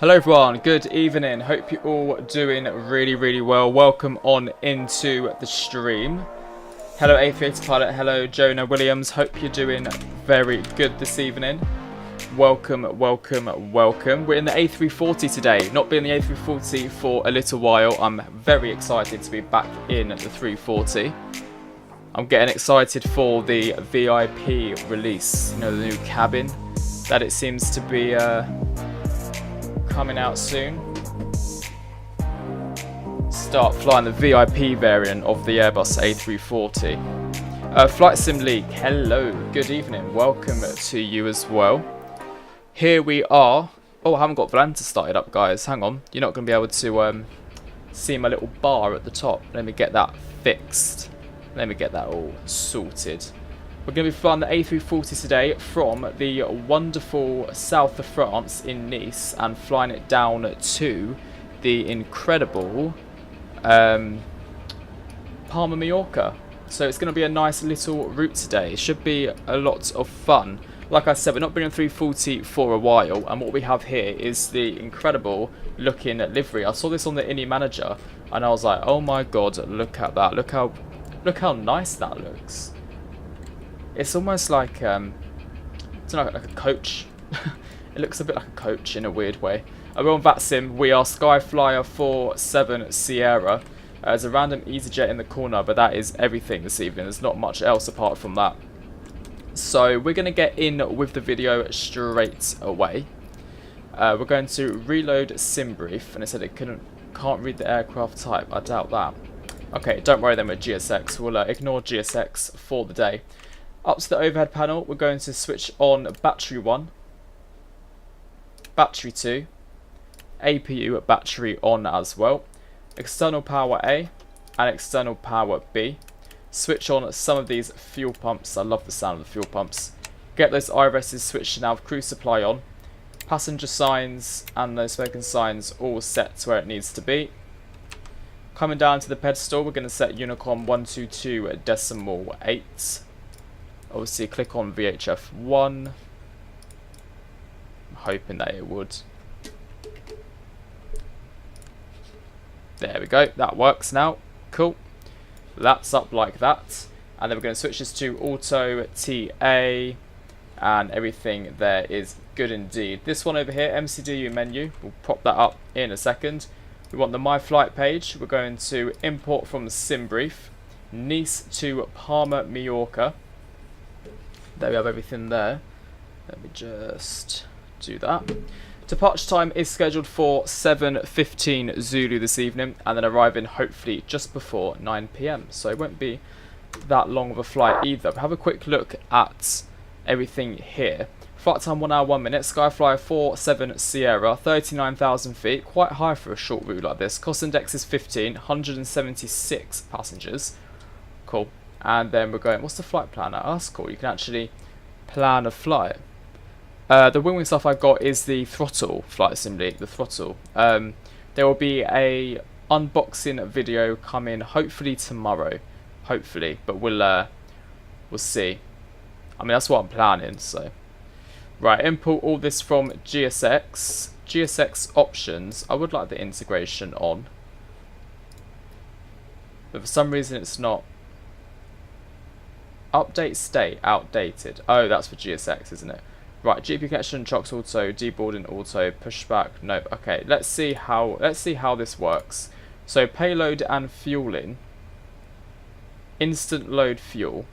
Hello everyone, good evening. Hope you're all doing really well. Welcome on into the stream. Hello Aviator Pilot, hello Jonah Williams. Hope you're doing very good this evening. Welcome. We're in the A340 today. Not been in the A340 for a little while. I'm very excited to be back in the 340. I'm getting excited for the VIP release, you know, the new cabin that it seems to be coming out soon. Start flying the VIP variant of the Airbus A340. Flight Sim League, hello, good evening, welcome to you as well. Here we are. Oh, I haven't got Valanta started up, guys. Hang on, you're not going to be able to see my little bar at the top. Let me get that fixed. Let me get that all sorted. We're going to be flying the A340 today from the wonderful south of France in Nice and flying it down to the incredible Palma, Mallorca. So it's going to be a nice little route today. It should be a lot of fun. Like I said, we're not bringing 340 for a while, and what we have here is the incredible looking livery. I saw this on the Ini Manager and I was like, oh my god, look at that. Look how nice that looks. It's almost like, it's like a coach. It looks a bit like a coach in a weird way. We're on Vatsim. We are Skyflyer 47 Sierra. There's a random EasyJet in the corner, but that is everything this evening. There's not much else apart from that. So we're going to get in with the video straight away. We're going to reload SimBrief, and it said it can't read the aircraft type. I doubt that. Okay, don't worry then with GSX. We'll ignore GSX for the day. Up to the overhead panel, we're going to switch on battery 1, battery 2, APU battery on as well, external power A and external power B. Switch on some of these fuel pumps. I love the sound of the fuel pumps. Get those IRSs switched now with crew supply on. Passenger signs and those smoking signs all set to where it needs to be. Coming down to the pedestal, we're going to set Unicom 122.8. Obviously, click on VHF 1. I'm hoping that it would. There we go. That works now. Cool. That's up like that. And then we're going to switch this to Auto TA. And everything there is good indeed. This one over here, MCDU menu. We'll pop that up in a second. We want the My Flight page. We're going to import from the SimBrief. Nice to Palma, Mallorca. There we have everything there. Let me just do that. Departure time is scheduled for 7:15 Zulu this evening, and then arriving hopefully just before 9 PM. So it won't be that long of a flight either. But have a quick look at everything here. Flight time 1 hour 1 minute. Skyflyer 47 Sierra, 39,000 feet. Quite high for a short route like this. Cost index is 15, 176 passengers. Cool. And then we're going, what's the flight planner? Oh, that's cool. You can actually plan a flight. The wing stuff I got is the throttle flight assembly, the throttle. There will be a unboxing video coming hopefully tomorrow. Hopefully, but we'll see. I mean, that's what I'm planning, so. Right, import all this from GSX. GSX options. I would like the integration on. But for some reason it's not. Update state outdated. Oh, that's for GSX, isn't it? Right, GPU connection, chocks auto, deboarding auto, pushback. Nope. Okay, let's see how this works. So payload and fueling. Instant load fuel.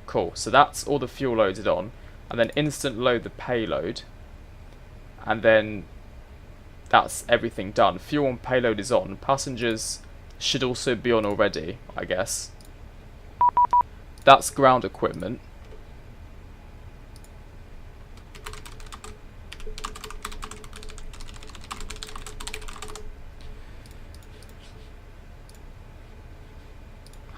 Cool. So that's all the fuel loaded on, and then instant load the payload, and then that's everything done. Fuel and payload is on. Passengers should also be on already, I guess. That's ground equipment.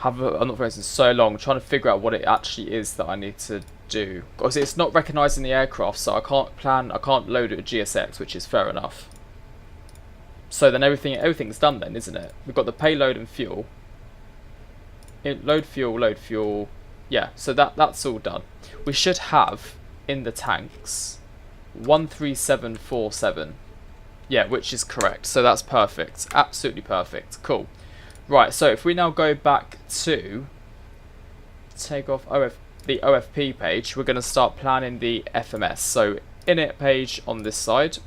I'm not facing so long trying to figure out what it actually is that I need to do. Because it's not recognising the aircraft, so I can't load it with GSX, which is fair enough. So then everything's done then, isn't it? We've got the payload and fuel. Load fuel. Yeah, so that's all done. We should have in the tanks 13747. Yeah, which is correct. So that's perfect. Absolutely perfect. Cool. Right, so if we now go back to take off the OFP page, we're going to start planning the FMS. So init page on this side.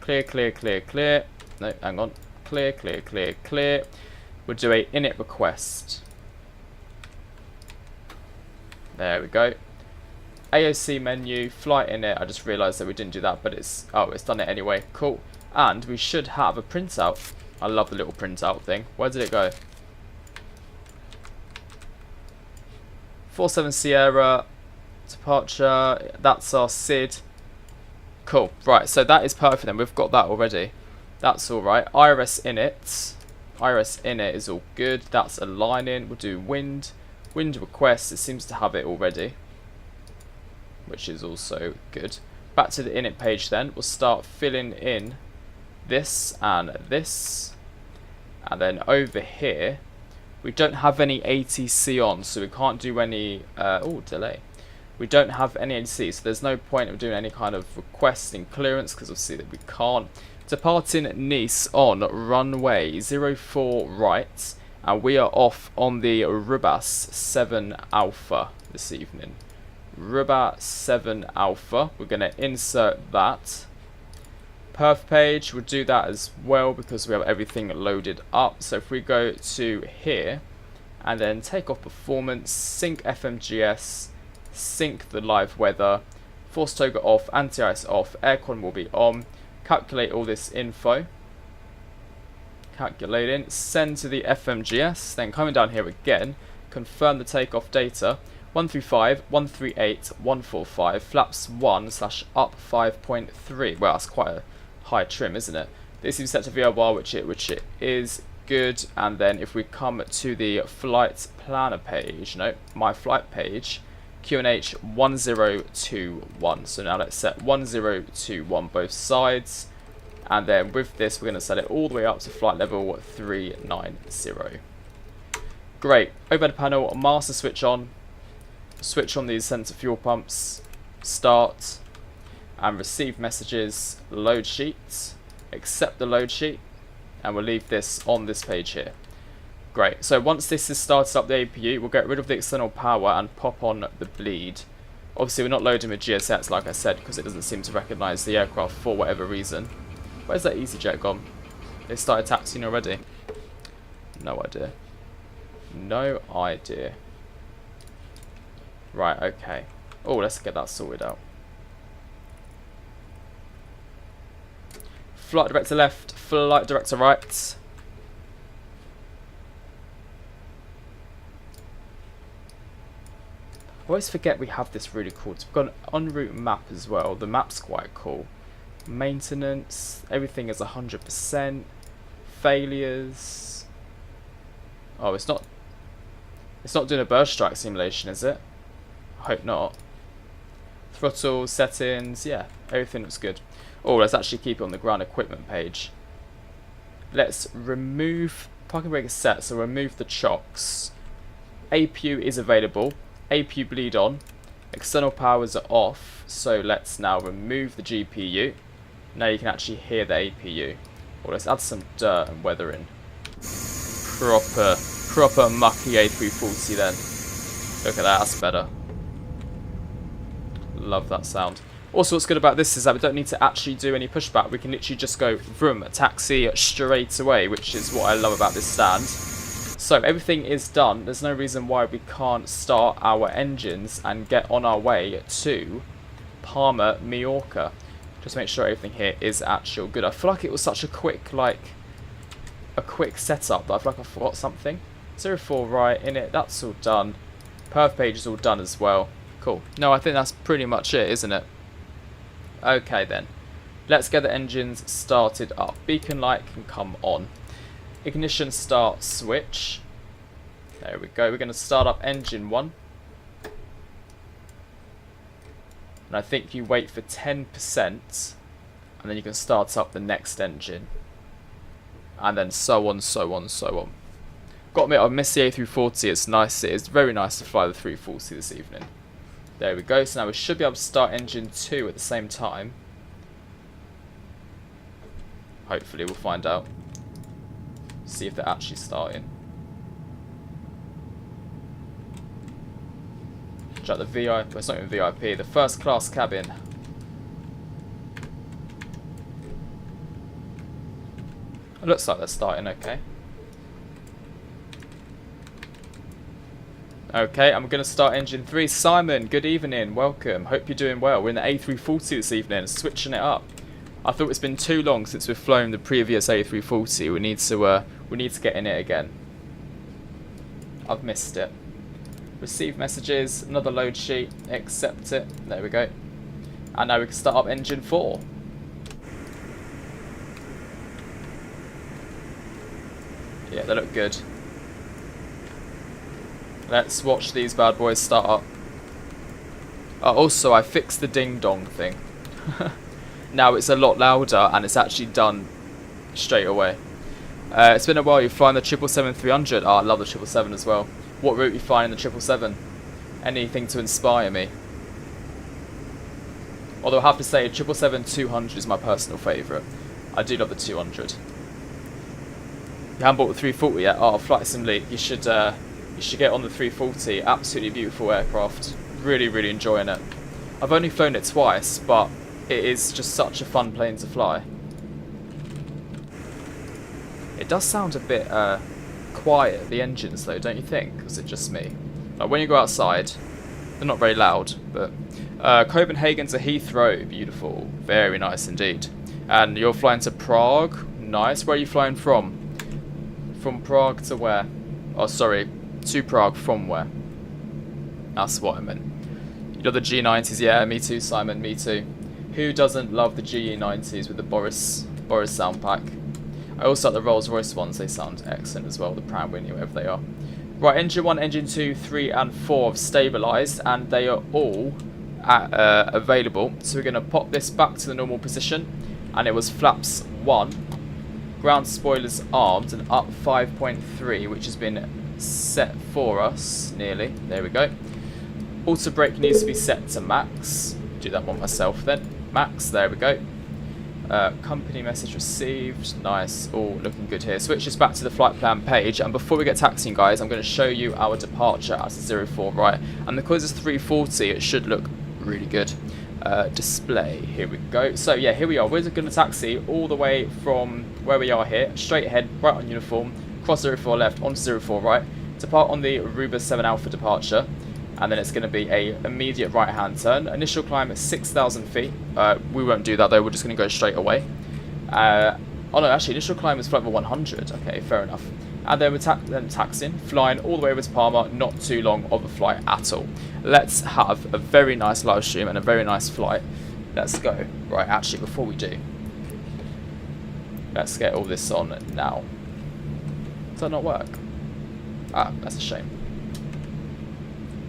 Clear, clear, clear, clear. No, hang on. Clear, clear, clear, clear. We'll do a init request. There we go. AOC menu, flight init. I just realised that we didn't do that, but it's done it anyway. Cool. And we should have a printout. I love the little printout thing. Where did it go? 47 Sierra departure. That's our SID. Cool. Right, so that is perfect then. We've got that already. That's alright. Iris init. Iris init is all good. That's aligning. We'll do wind. Wind request. It seems to have it already, which is also good. Back to the init page then. We'll start filling in this and this. And then over here, we don't have any ATC on, so we can't do any... delay. We don't have any ATC, so there's no point of doing any kind of requesting clearance, because obviously that we can't. Departing Nice on runway 04 right, and we are off on the Airbus 7 Alpha this evening. Airbus 7 Alpha, we're going to insert that. Perf page, we'll do that as well because we have everything loaded up. So if we go to here and then take off performance, sync FMGS, sync the live weather, force toga off, anti-ice off, aircon will be on, calculate all this info, calculating, send to the FMGS, then coming down here again, confirm the takeoff data, 135, 138, 145, flaps 1 / up 5.3. Well, that's quite a high trim, isn't it? This is set to VRY, which it is good. And then if we come to the flight planner page, no, my flight page, QNH 1021. So now let's set 1021 both sides. And then with this, we're going to set it all the way up to flight level 390. Great. Overhead panel, master switch on. Switch on these sensor fuel pumps, start, and receive messages, load sheets, accept the load sheet, and we'll leave this on this page here. Great, so once this is started up the APU, we'll get rid of the external power and pop on the bleed. Obviously we're not loading with GSX like I said, because it doesn't seem to recognise the aircraft for whatever reason. Where's that EasyJet gone? They started taxiing already? No idea. No idea. Right, okay. Oh, let's get that sorted out. Flight director left, flight director right. I always forget we have this really cool. We've got an en route map as well. The map's quite cool. Maintenance, everything is 100%. Failures. Oh, it's not doing a burst strike simulation, is it? I hope not. Throttle, settings, yeah, everything looks good. Oh, let's actually keep it on the ground equipment page. Let's remove, parking brake is set, so remove the chocks. APU is available, APU bleed on, external powers are off, so let's now remove the GPU. Now you can actually hear the APU. Or let's add some dirt and weather in. Proper mucky A340 then. Look at that, that's better. Love that sound. Also, what's good about this is that we don't need to actually do any pushback. We can literally just go vroom, taxi straight away, which is what I love about this stand. So everything is done. There's no reason why we can't start our engines and get on our way to Palma, Mallorca. Just make sure everything here is actual good. I feel like it was such a quick, setup that I feel like I forgot something. 04 right in it. That's all done. Perf page is all done as well. Cool. No, I think that's pretty much it, isn't it? Okay then. Let's get the engines started up. Beacon light can come on. Ignition start switch. There we go. We're going to start up engine 1. And I think you wait for 10%. And then you can start up the next engine. And then so on, so on, so on. Got to admit, I miss the A340. It's nice. It is very nice to fly the 340 this evening. There we go. So now we should be able to start engine 2 at the same time. Hopefully we'll find out. See if they're actually starting. Check the VIP, well, it's not even VIP, the first class cabin. It looks like they're starting okay. Okay, I'm going to start engine 3. Simon, good evening, welcome. Hope you're doing well. We're in the A340 this evening, switching it up. I thought it's been too long since we've flown the previous A340. We need to get in it again. I've missed it. Receive messages, another load sheet, accept it. There we go. And now we can start up engine 4. Yeah, they look good. Let's watch these bad boys start up. Also, I fixed the ding-dong thing. Now it's a lot louder and it's actually done straight away. It's been a while. You've flown the 777-300. Oh, I love the 777 as well. What route are you flying in the 777? Anything to inspire me? Although I have to say, 777-200 is my personal favourite. I do love the 200. You haven't bought the 340 yet? Oh, Flight Sim League. You should get on the 340. Absolutely beautiful aircraft. Really, really enjoying it. I've only flown it twice, but it is just such a fun plane to fly. It does sound a bit quiet, the engines though, don't you think? Or is it just me? Like when you go outside, they're not very loud, but Copenhagen to Heathrow, beautiful, very nice indeed. And you're flying to Prague, nice. Where are you flying from? From Prague to where? Oh, sorry, to Prague from where? That's what I meant. You love the G90s, yeah, me too, Simon, me too. Who doesn't love the GE90s with the Boris sound pack? I also like the Rolls Royce ones, they sound excellent as well, the Pram Winnie, whatever they are. Right, engine 1, engine 2, 3 and 4 have stabilised and they are all available. So we're going to pop this back to the normal position, and it was flaps 1, ground spoilers armed and up 5.3, which has been set for us, nearly, there we go. Auto brake needs to be set to max, do that one myself then, max, there we go. Company message received, nice, all looking good here. Switch us back to the flight plan page, and before we get taxiing guys, I'm going to show you our departure as a 04, right, and because it's 340 it should look really good. Display, here we go. So yeah, here we are, we're going to taxi all the way from where we are here, straight ahead, right on uniform, cross 04 left, onto 04 right, depart on the Aruba 7 Alpha departure. And then it's going to be a immediate right hand turn. Initial climb at 6,000 feet. We won't do that though, we're just going to go straight away. Oh no, actually initial climb is flight level 100. Okay, fair enough. And then we're taxiing, flying all the way over to Palma, not too long of a flight at all. Let's have a very nice live stream and a very nice flight. Let's go. Right, actually before we do, let's get all this on now. Does that not work? Ah, that's a shame.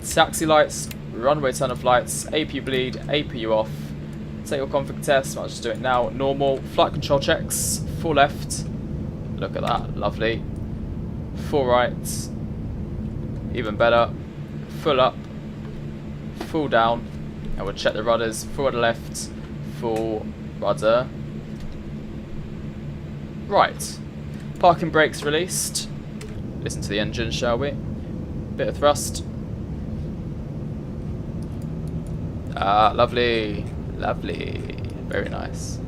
Taxi lights, runway turn off lights, APU bleed, APU off. Take your config test, I'll just do it now. Normal, flight control checks, full left. Look at that, lovely. Full right, even better. Full up, full down. And we'll check the rudders, full rudder left, full rudder. Right, parking brakes released. Listen to the engine, shall we? Bit of thrust. Ah, lovely, lovely, very nice.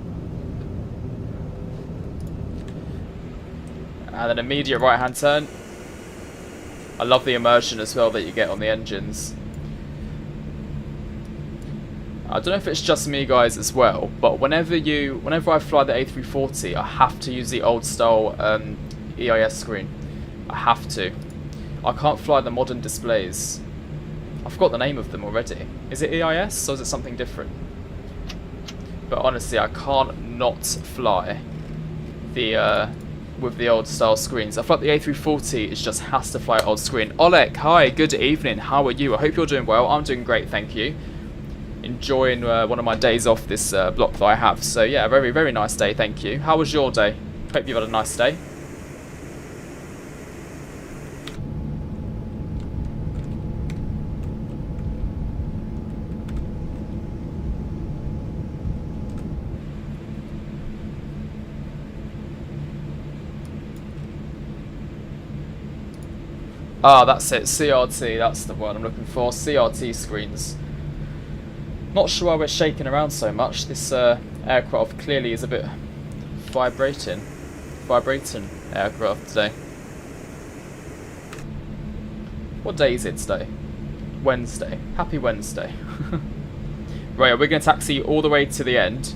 And an immediate right hand turn. I love the immersion as well that you get on the engines. I don't know if it's just me guys as well, but whenever I fly the A340 I have to use the old style EIS screen. I have to. I can't fly the modern displays. I forgot the name of them already. Is it EIS or is it something different? But honestly, I can't not fly the with the old style screens. I feel like the A340 just has to fly old screen. Oleg, hi, good evening. How are you? I hope you're doing well. I'm doing great, thank you. Enjoying one of my days off this block that I have. So yeah, very, very nice day, thank you. How was your day? Hope you've had a nice day. Ah, that's it. CRT. That's the word I'm looking for. CRT screens. Not sure why we're shaking around so much. This aircraft clearly is a bit vibrating aircraft today. What day is it today? Wednesday. Happy Wednesday. Right, we're going to taxi all the way to the end.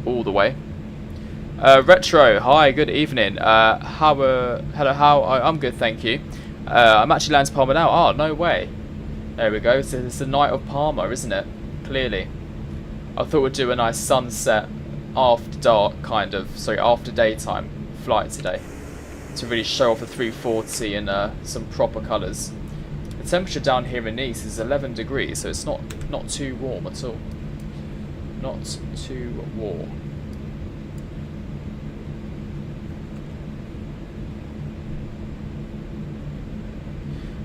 All the way. Retro, hi, good evening. Hello, I'm good, thank you. I'm actually landing to Palma now. Oh, no way. There we go. So it's the night of Palma, isn't it? Clearly. I thought we'd do a nice sunset after dark, kind of, sorry, after daytime flight today, to really show off the 340 in some proper colours. The temperature down here in Nice is 11 degrees, so it's not too warm at all. Not too warm.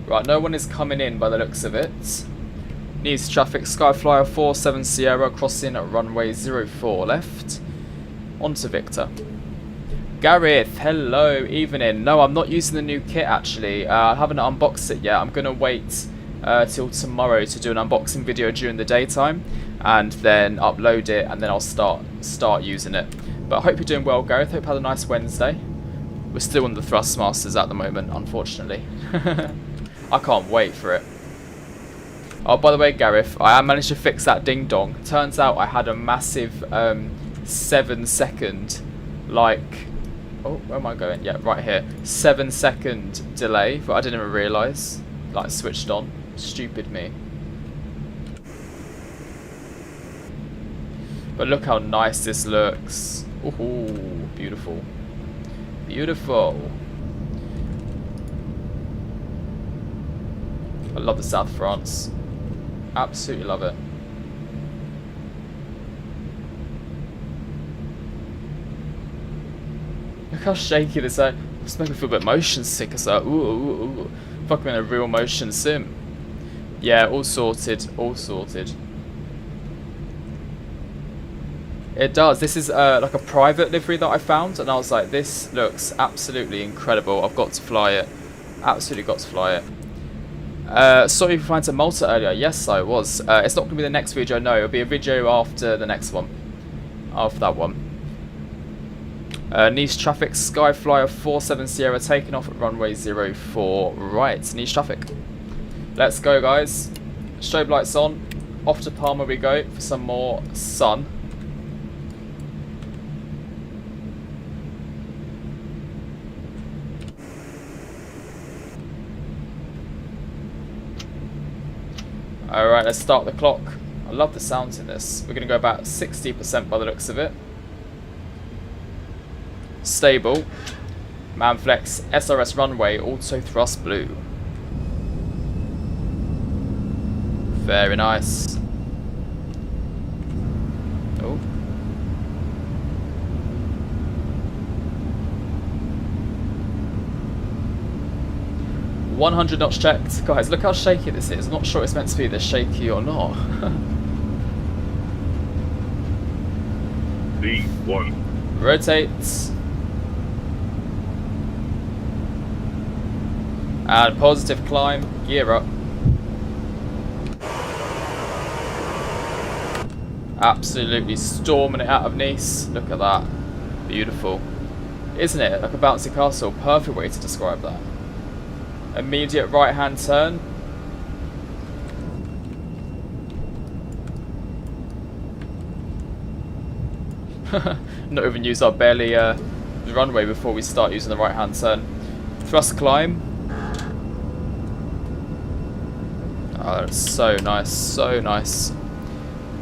Right, no one is coming in by the looks of it. Nice traffic, Skyflyer 47 Sierra crossing at runway 04 left. On to Victor. Gareth, hello, evening. No, I'm not using the new kit actually. I haven't unboxed it yet. I'm going to wait till tomorrow to do an unboxing video during the daytime and then upload it, and then I'll start using it. But I hope you're doing well, Gareth. Hope you had a nice Wednesday. We're still on the Thrustmasters at the moment, unfortunately. I can't wait for it. Oh, by the way, Gareth, I managed to fix that ding dong. Turns out I had a massive 7-second, like, oh, where am I going? Yeah, right here. 7-second delay, but I didn't even realise. Like, switched on. Stupid me. But look how nice this looks. Ooh, beautiful. Beautiful. I love the South of France. Absolutely love it. Look how shaky this is. It's making me feel a bit motion sick. It's like, ooh. Fuck, I'm in a real motion sim. Yeah, all sorted. All sorted. It does. This is like a private livery that I found, and I was like, this looks absolutely incredible. I've got to fly it. Absolutely got to fly it. Sorry for flying to Malta earlier. Yes, I was. It's not going to be the next video, no. It'll be a video after the next one. After that one. Nice traffic, Skyflyer 47 Sierra taking off at runway 04. Right, nice traffic. Let's go, guys. Strobe lights on. Off to Palma we go for some more sun. Alright, let's start the clock. I love the sounds in this. We're going to go about 60% by the looks of it. Stable. Manflex, SRS runway, auto thrust blue. Very nice. Oh. "100 knots checked." Guys, look how shaky this is. I'm not sure it's meant to be this shaky or not. D1. Rotate. And positive climb. Gear up. Absolutely storming it out of Nice. Look at that. Beautiful. Isn't it? Like a bouncy castle. Perfect way to describe that. Immediate right hand turn. Not even use our barely the runway before we start using the right hand turn. Thrust climb. Oh, that's so nice, so nice.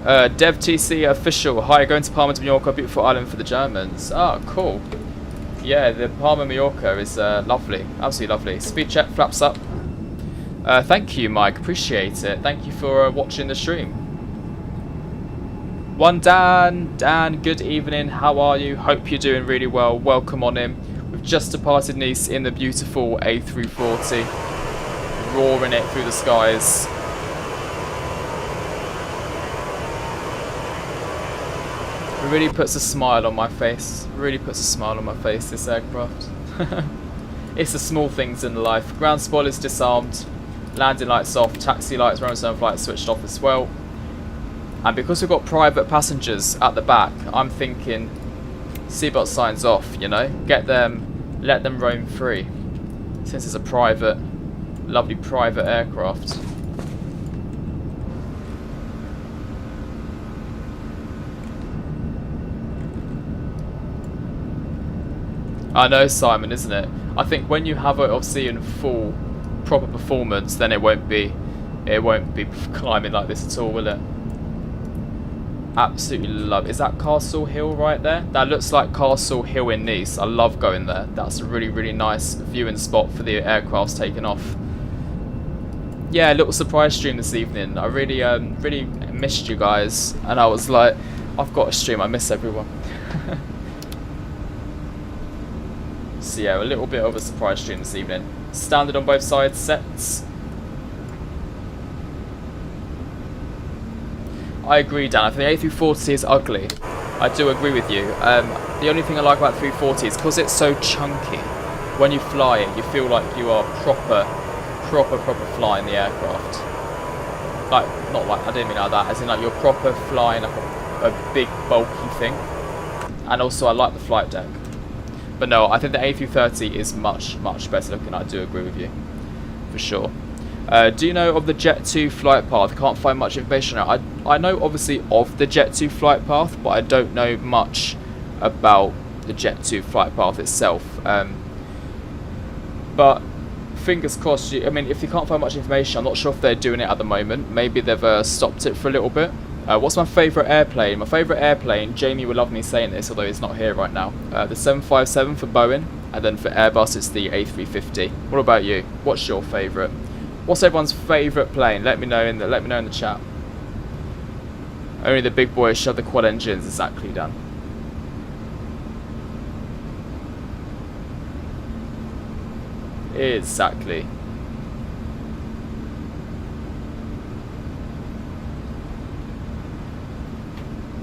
DevTC official. Hi, going to Palma to Mallorca, a beautiful island for the Germans. Oh, cool. Yeah, the Palma Mallorca is lovely, absolutely lovely. Speed check, flaps up. Thank you, Mike, appreciate it. Thank you for watching the stream. One Dan, good evening, how are you? Hope you're doing really well, welcome on in. We've just departed Nice in the beautiful A340, roaring it through the skies. It really puts a smile on my face. Really puts a smile on my face, this aircraft. It's the small things in life. Ground spoilers disarmed, landing lights off, taxi lights, running zone flights switched off as well. And because we've got private passengers at the back, I'm thinking seatbelt signs off, you know? Get them, let them roam free. Since it's a private, lovely private aircraft. I know, Simon, isn't it? I think when you have it obviously in full proper performance, then it won't be climbing like this at all, will it? Absolutely love. Is that Castle Hill right there? That looks like Castle Hill in Nice. I love going there. That's a really, really nice viewing spot for the aircraft's taking off. Yeah, a little surprise stream this evening. I really, really missed you guys, and I was like, I've got a stream. I miss everyone. So yeah, a little bit of a surprise stream this evening. Standard on both sides, sets. I agree, Dan. I think the A340 is ugly. I do agree with you. The only thing I like about 340 is because it's so chunky. When you fly it, you feel like you are proper flying the aircraft. Like, not like, I didn't mean like that. As in, like, you're proper flying a big bulky thing. And also, I like the flight deck. But no, I think the A330 is much better looking. I do agree with you, for sure. Do you know of the Jet 2 flight path? I can't find much information on it. I know obviously of the Jet 2 flight path, but I don't know much about the Jet 2 flight path itself. But fingers crossed. I mean, if you can't find much information, I'm not sure if they're doing it at the moment. Maybe they've stopped it for a little bit. What's my favourite airplane? My favourite airplane, Jamie will love me saying this, although he's not here right now. The 757 for Boeing, and then for Airbus it's the A350. What about you? What's your favourite? What's everyone's favourite plane? Let me know in the chat. Only the big boys shove the quad engines. Exactly, Dan. Exactly.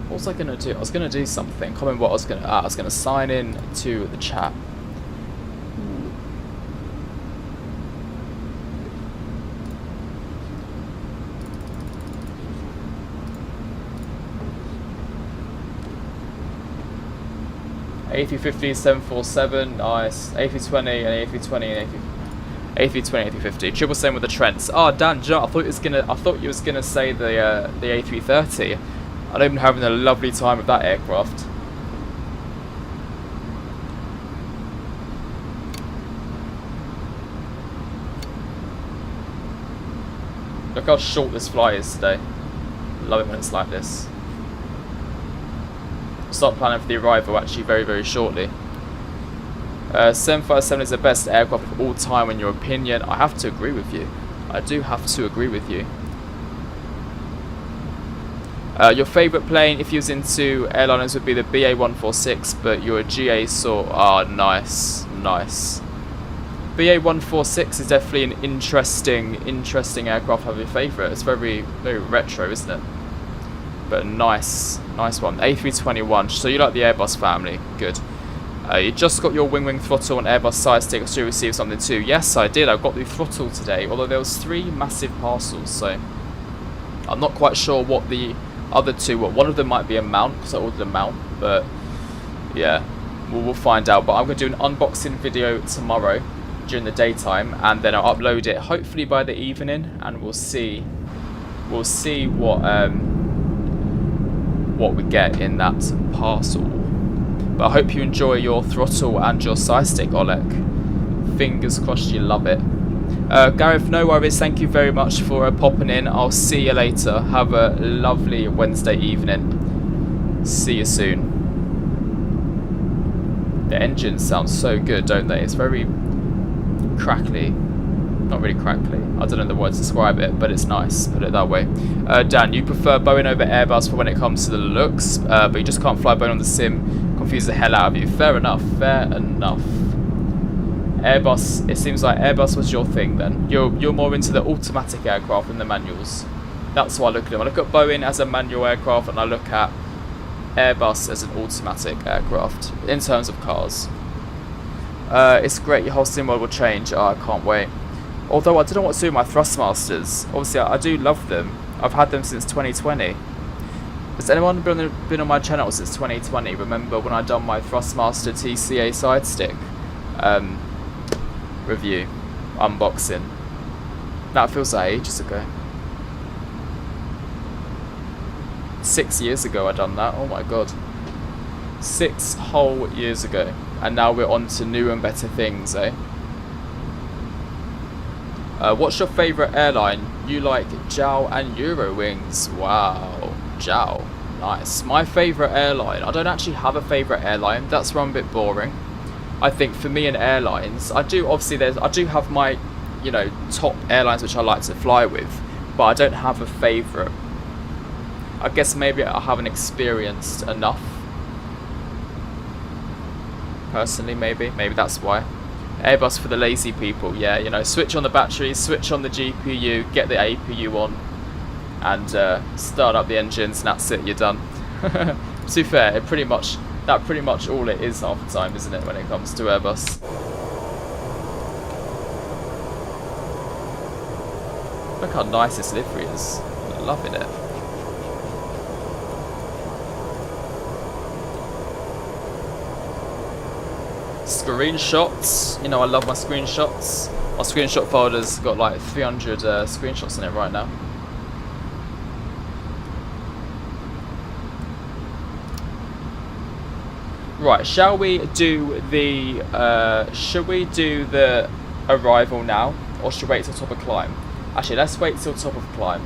What was I gonna do? I was gonna do something. I can't remember what I was gonna. I was gonna sign in to the chat. A350, 747, nice. A320 and A320 and A320, A350. 777 with the Trents. Oh, Dan, I thought you was gonna say the A330. I've been having a lovely time with that aircraft. Look how short this fly is today. Love it when it's like this. Start planning for the arrival actually very shortly. 757 is the best aircraft of all time in your opinion. I have to agree with you. I do have to agree with you. Your favourite plane, if you was into airliners, would be the BA146, but you're a GA sort. Ah, nice. BA146 is definitely an interesting aircraft to have your favourite. It's very retro, isn't it? But nice one. A321. So you like the Airbus family? Good. You just got your wing throttle and Airbus Sidestick. So you received something too. Yes, I did. I got the throttle today. Although there was 3 massive parcels, so I'm not quite sure what the other 2 were. One of them might be a mount because I ordered a mount, but yeah, we'll find out. But I'm going to do an unboxing video tomorrow during the daytime, and then I'll upload it hopefully by the evening, and we'll see what we get in that parcel. But I hope you enjoy your throttle and your side stick, Oleg. Fingers crossed you love it. Gareth, no worries, thank you very much for popping in. I'll see you later. Have a lovely Wednesday evening. See you soon. The engines sound so good, don't they? It's very crackly. Not really crackly. I don't know the words to describe it, but it's nice. Put it that way. Dan, you prefer Boeing over Airbus for when it comes to the looks, but you just can't fly Boeing on the sim. Confuse the hell out of you. Fair enough. Airbus, it seems like Airbus was your thing then. You're more into the automatic aircraft than the manuals. That's why I look at them. I look at Boeing as a manual aircraft, and I look at Airbus as an automatic aircraft in terms of cars. It's great, your whole sim world will change. Oh, I can't wait. Although I don't know what to do with my Thrustmasters. Obviously, I do love them. I've had them since 2020. Has anyone been on my channel since 2020? Remember when I done my Thrustmaster TCA Sidestick review, unboxing? That feels like ages ago. 6 years ago I done that. Oh my god. 6 whole years ago. And now we're on to new and better things, eh? What's your favourite airline? You like JAL and Eurowings. Wow. JAL. Nice. My favourite airline. I don't actually have a favourite airline. That's where I'm a bit boring. I think for me in airlines, I do have my, you know, top airlines which I like to fly with, but I don't have a favourite. I guess maybe I haven't experienced enough. Personally, maybe that's why. Airbus for the lazy people, yeah, you know, switch on the batteries, switch on the GPU, get the APU on, and start up the engines, and that's it, you're done. To be fair, that's pretty much all it is half the time, isn't it, when it comes to Airbus. Look how nice this livery is. I'm loving it. Screenshots, you know I love my screenshots. My screenshot folder's got like 300 screenshots in it right now. Right, shall we do the arrival now, or should we wait till top of climb? Actually, let's wait till top of climb.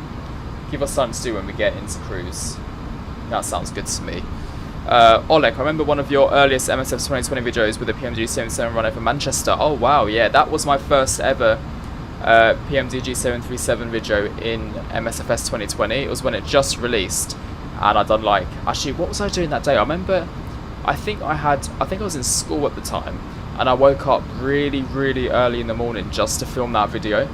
Give us something to do when we get into cruise. That sounds good to me. Oleg, I remember one of your earliest Msfs 2020 videos with the pmdg 737 run over Manchester. Oh wow, yeah, that was my first ever pmdg 737 video in Msfs 2020. It was when it just released, and I done like, actually, what was I doing that day? I remember, I think I was in school at the time, and I woke up really, really early in the morning just to film that video,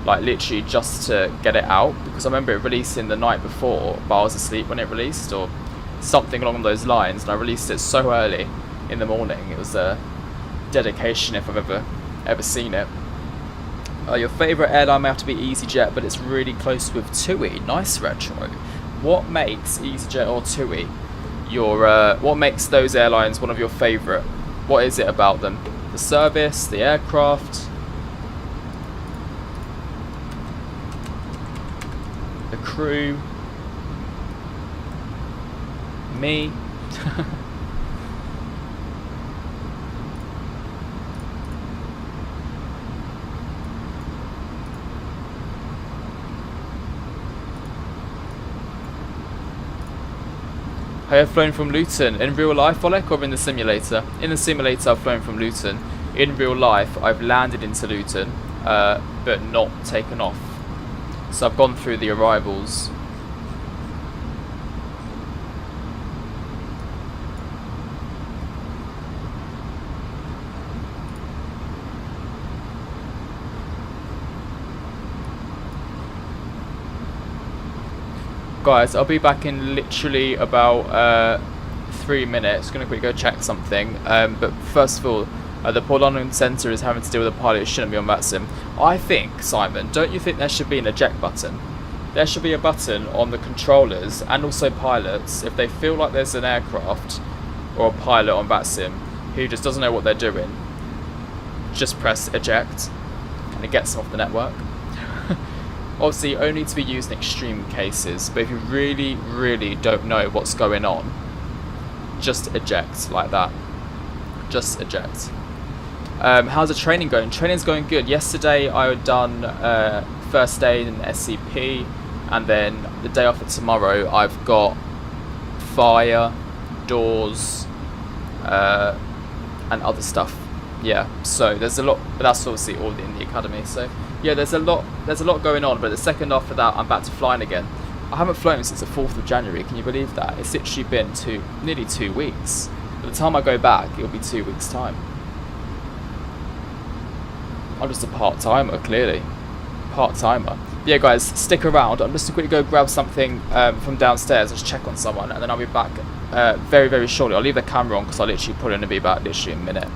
like literally just to get it out, because I remember it releasing the night before, but I was asleep when it released, or something along those lines, and I released it so early in the morning. It was a dedication if I've ever seen it. Your favourite airline may have to be EasyJet, but it's really close with TUI. Nice, Retro. What makes EasyJet or TUI what makes those airlines one of your favourite? What is it about them? The service, the aircraft, the crew, me? I have flown from Luton. In real life, Oleg, or in the simulator? In the simulator, I've flown from Luton. In real life, I've landed into Luton, but not taken off. So I've gone through the arrivals. Guys, I'll be back in literally about 3 minutes. Gonna quickly go check something. But first of all, the Port London Centre is having to deal with a pilot who shouldn't be on Vatsim. I think, Simon, don't you think there should be an eject button? There should be a button on the controllers and also pilots if they feel like there's an aircraft or a pilot on Vatsim who just doesn't know what they're doing. Just press eject and it gets them off the network. Obviously, only to be used in extreme cases, but if you really, really don't know what's going on, just eject like that. Just eject. How's the training going? Training's going good. Yesterday I had done first aid and SCP, and then the day after tomorrow I've got fire, doors, and other stuff. Yeah, so there's a lot, but that's obviously all in the academy. So yeah, there's a lot going on. But the second after that, I'm back to flying again. I haven't flown since the 4th of January. Can you believe that? It's literally been nearly 2 weeks. By the time I go back, it'll be 2 weeks' time. I'm just a part-timer, clearly. Part-timer. Yeah, guys, stick around. I'm just going to quickly go grab something from downstairs, just check on someone, and then I'll be back very, very shortly. I'll leave the camera on because I'll literally put in to be back literally a minute.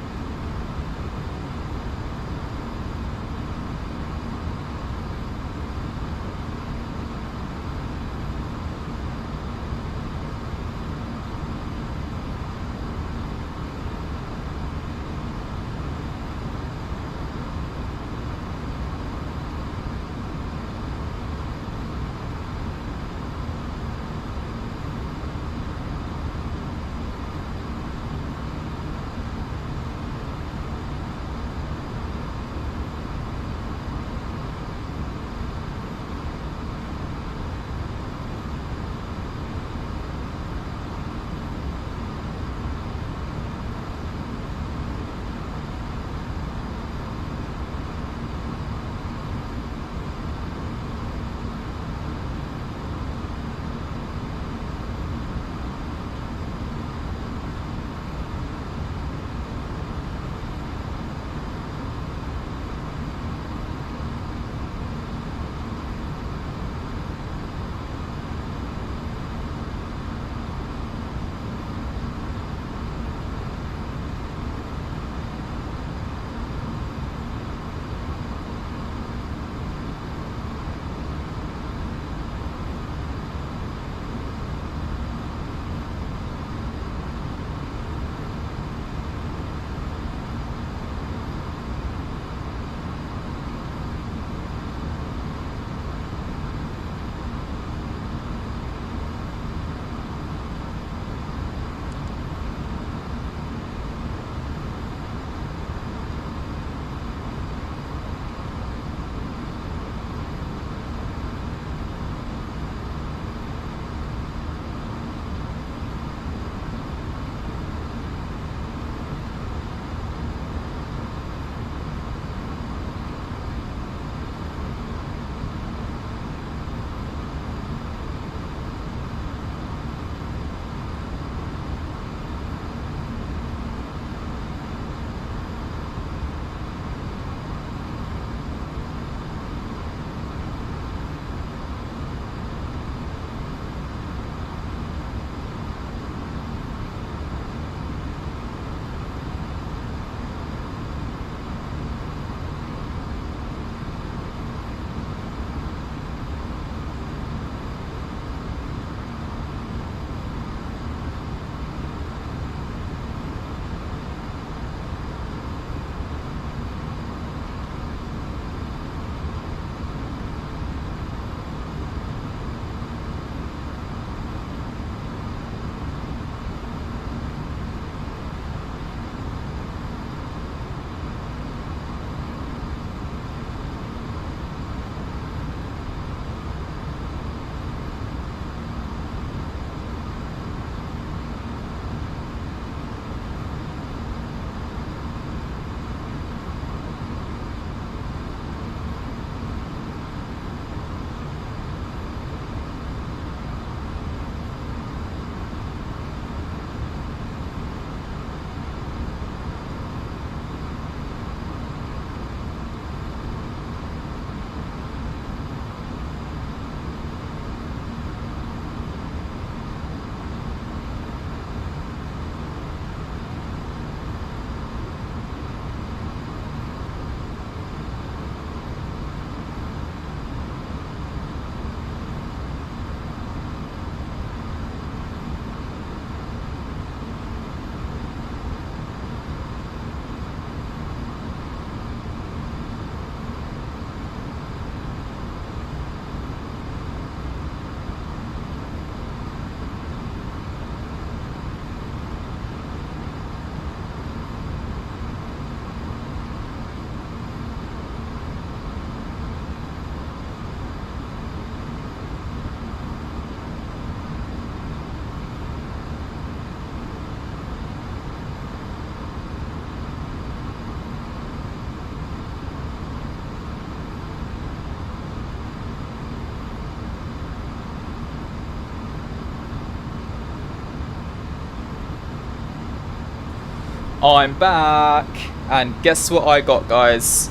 I'm back, and guess what I got, guys?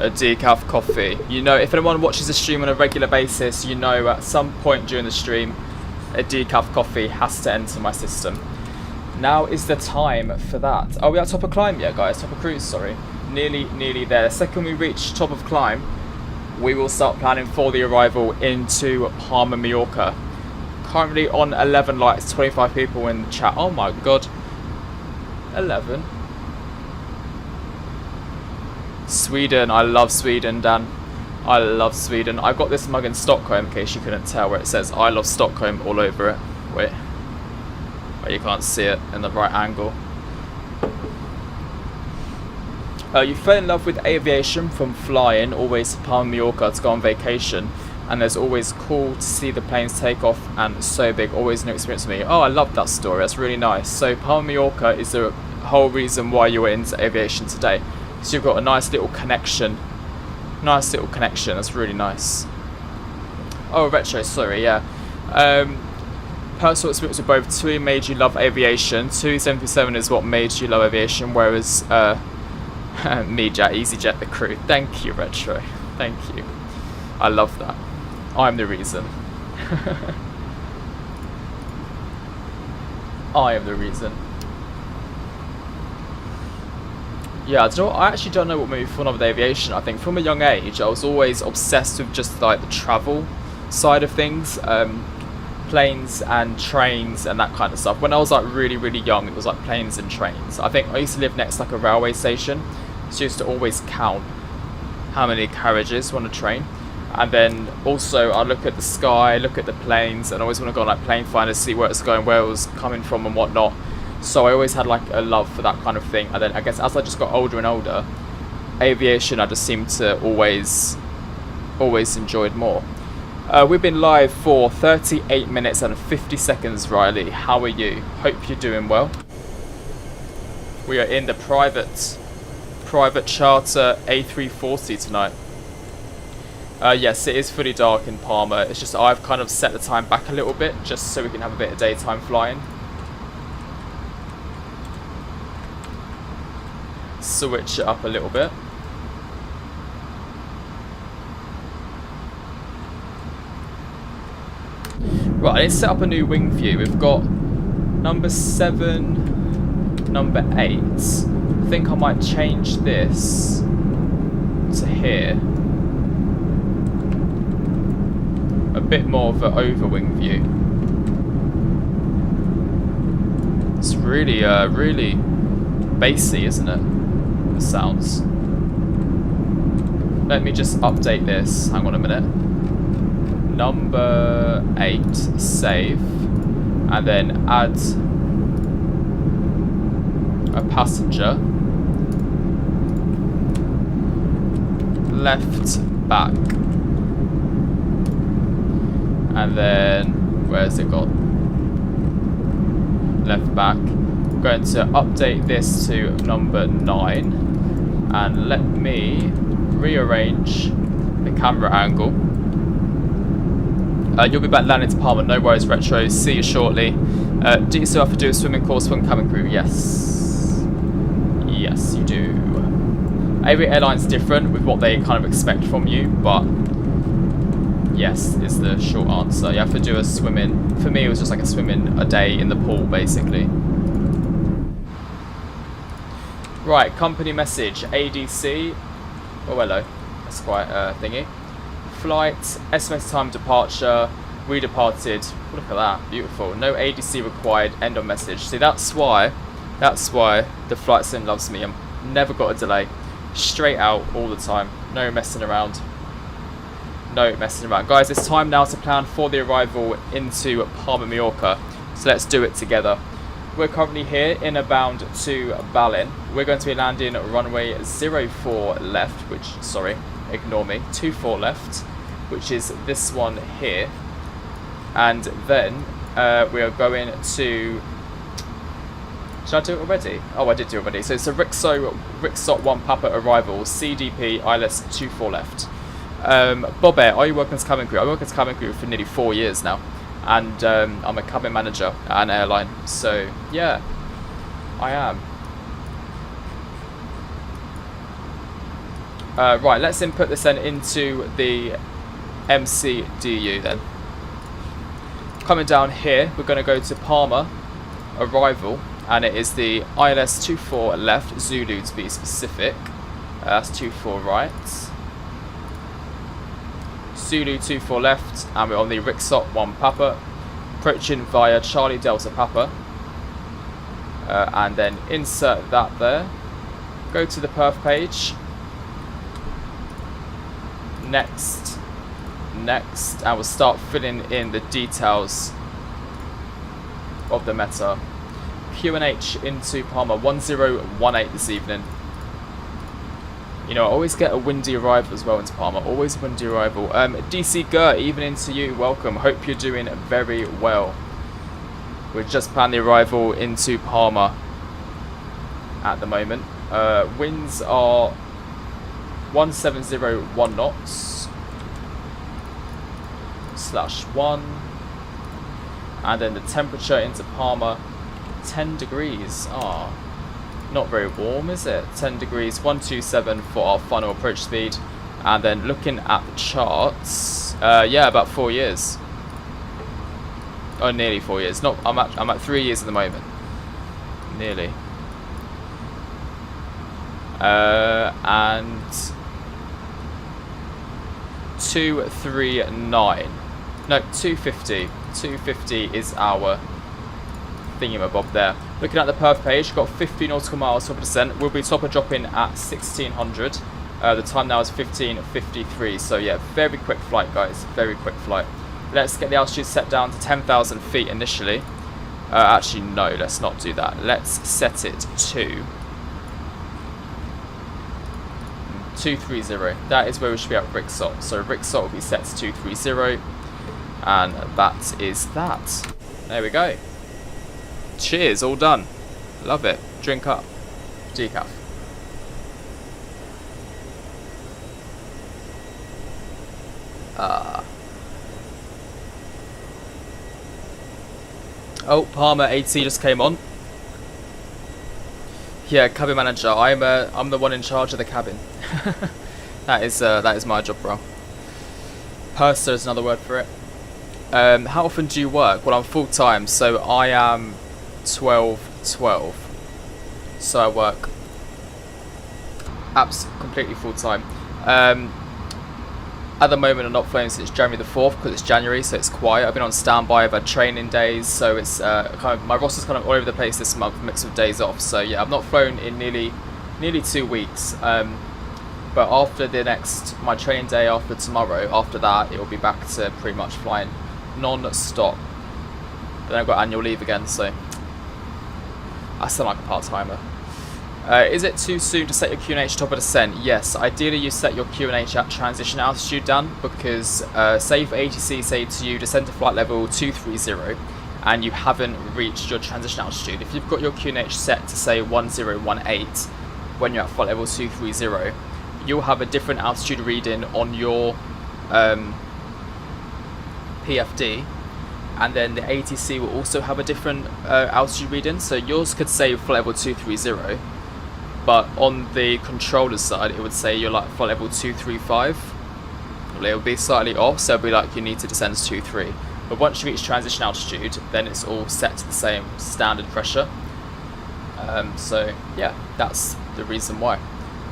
A decaf coffee. You know, if anyone watches the stream on a regular basis, you know at some point during the stream, a decaf coffee has to enter my system. Now is the time for that. Are we at top of climb yet, guys? Top of cruise, sorry. Nearly there. The second we reach top of climb, we will start planning for the arrival into Palma, Mallorca. Currently on 11 likes, 25 people in the chat. Oh my god. 11. Sweden, I love Sweden, Dan. I love Sweden. I've got this mug in Stockholm, in case you couldn't tell, where it says I love Stockholm all over it. Wait. But you can't see it in the right angle. You fell in love with aviation from flying always to Palma, Mallorca to go on vacation. And there's always cool to see the planes take off and so big, always a new experience for me. Oh, I love that story, that's really nice. So Palma, Mallorca is the whole reason why you were into aviation today. So you've got a nice little connection. Nice little connection, that's really nice. Oh, retro, sorry, yeah. Personal experience with both. TUI made you love aviation. TUI 737 is what made you love aviation, whereas me, Jack, EasyJet the crew. Thank you, retro. Thank you. I love that. I'm the reason. I am the reason. Yeah, I actually don't know what made me fall in love with aviation. I think from a young age, I was always obsessed with just like the travel side of things. Planes and trains and that kind of stuff. When I was like really young, it was like planes and trains. I think I used to live next to like a railway station, so I used to always count how many carriages were on a train. And then also I look at the sky, look at the planes, and I always want to go on like plane finder, see where it's going, where it was coming from and whatnot. So I always had like a love for that kind of thing. And then I guess as I just got older and older, aviation I just seemed to always enjoyed more. We've been live for 38 minutes and 50 seconds, Riley. How are you? Hope you're doing well. We are in the private charter A340 tonight. Yes, it is fully dark in Palma. It's just I've kind of set the time back a little bit just so we can have a bit of daytime flying. Switch it up a little bit. Right, let's set up a new wing view. We've got number 7, number 8. I think I might change this to here. A bit more of an over-wing view. It's really, really bassy, isn't it? The sounds. Let me just update this. Hang on a minute. Number 8, save, and then add a passenger. Left back. And then, where's it gone? Left back. I'm going to update this to number 9. And let me rearrange the camera angle. You'll be back landing to Palma, no worries, retro. See you shortly. Do you still have to do a swimming course for cabin crew? Yes. Yes, you do. Every airline's different with what they kind of expect from you, but yes is the short answer. You have to do a swimming. For me, it was just like a swimming a day in the pool, basically. Right, company message, ADC. Oh, hello. That's quite a thingy. Flight, estimated time of departure, we departed. Look at that, beautiful. No ADC required, end of message. See, that's why the flight sim loves me. I'm never got a delay. Straight out all the time. No messing around. No messing around. Guys, it's time now to plan for the arrival into Palma, Mallorca. So let's do it together. We're currently here inbound to Berlin. We're going to be landing runway 04 left, which, sorry, ignore me, 24 left, which is this one here. And then we are going to... Should I do it already? Oh, I did do it already. So it's a Rixot 1 Papa arrival, CDP, ILS 24 left. Bob Air, are you working as cabin crew? I work as cabin crew for nearly 4 years now. And I'm a cabin manager at an airline. So, yeah, I am. Right, let's input this then into the MCDU then. Coming down here, we're going to go to Palma, arrival, and it is the ILS 24 left, Zulu to be specific. That's 24 right. Zulu 24 left, and we're on the Rixot 1 Papa, approaching via Charlie Delta Papa, and then insert that there. Go to the perf page. Next, and we'll start filling in the details of the meta. QNH into Palma 1018 this evening. You know, I always get a windy arrival as well into Palma. Always a windy arrival. DC Gert, evening to you. Welcome. Hope you're doing very well. We're just planning the arrival into Palma at the moment. Winds are 1701 knots /1, and then the temperature into Palma 10 degrees. Not very warm, is it? 10 degrees, 127 for our final approach speed. And then looking at the charts, yeah, about 4 years. Oh, nearly 4 years. Not, I'm at 3 years at the moment. Nearly. And 239. No, 250. 250 is our thingamabob there. Looking at the perf page, got 50 nautical miles, top of descent. We'll be topper dropping at 1600. The time now is 15:53. So yeah, very quick flight, guys. Very quick flight. Let's get the altitude set down to 10,000 feet initially. Actually, no, let's not do that. Let's set it to 230. That is where we should be at Rixot. So Rixot will be set to 230, and that is that. There we go. Cheers, all done. Love it. Drink up. Decaf. Oh, Palma AT just came on. Yeah, cabin manager. I'm the one in charge of the cabin. that is my job, bro. Purser is another word for it. How often do you work? Well, I'm full time, so I am 12/12. So I work completely full time. At the moment, I'm not flying since January the 4th because it's January, so it's quiet. I've been on standby. I've had training days, so it's kind of, my roster's kind of all over the place this month, mix of days off. So yeah, I've not flown in nearly 2 weeks. But after my training day after tomorrow, after that, it will be back to pretty much flying non-stop. Then I've got annual leave again, so I sound like a part-timer. Is it too soon to set your QNH top of descent? Yes, ideally you set your QNH at transition altitude, Dan, because say if ATC say to you descend to flight level 230 and you haven't reached your transition altitude, if you've got your QNH set to say 1018 when you're at flight level 230, you'll have a different altitude reading on your PFD, and then the ATC will also have a different altitude reading. So yours could say flight level 230, but on the controller side it would say you're like flight level 235. Well, it will be slightly off, so it'll be like you need to descend to 23. But once you reach transition altitude, then it's all set to the same standard pressure. So yeah, that's the reason why.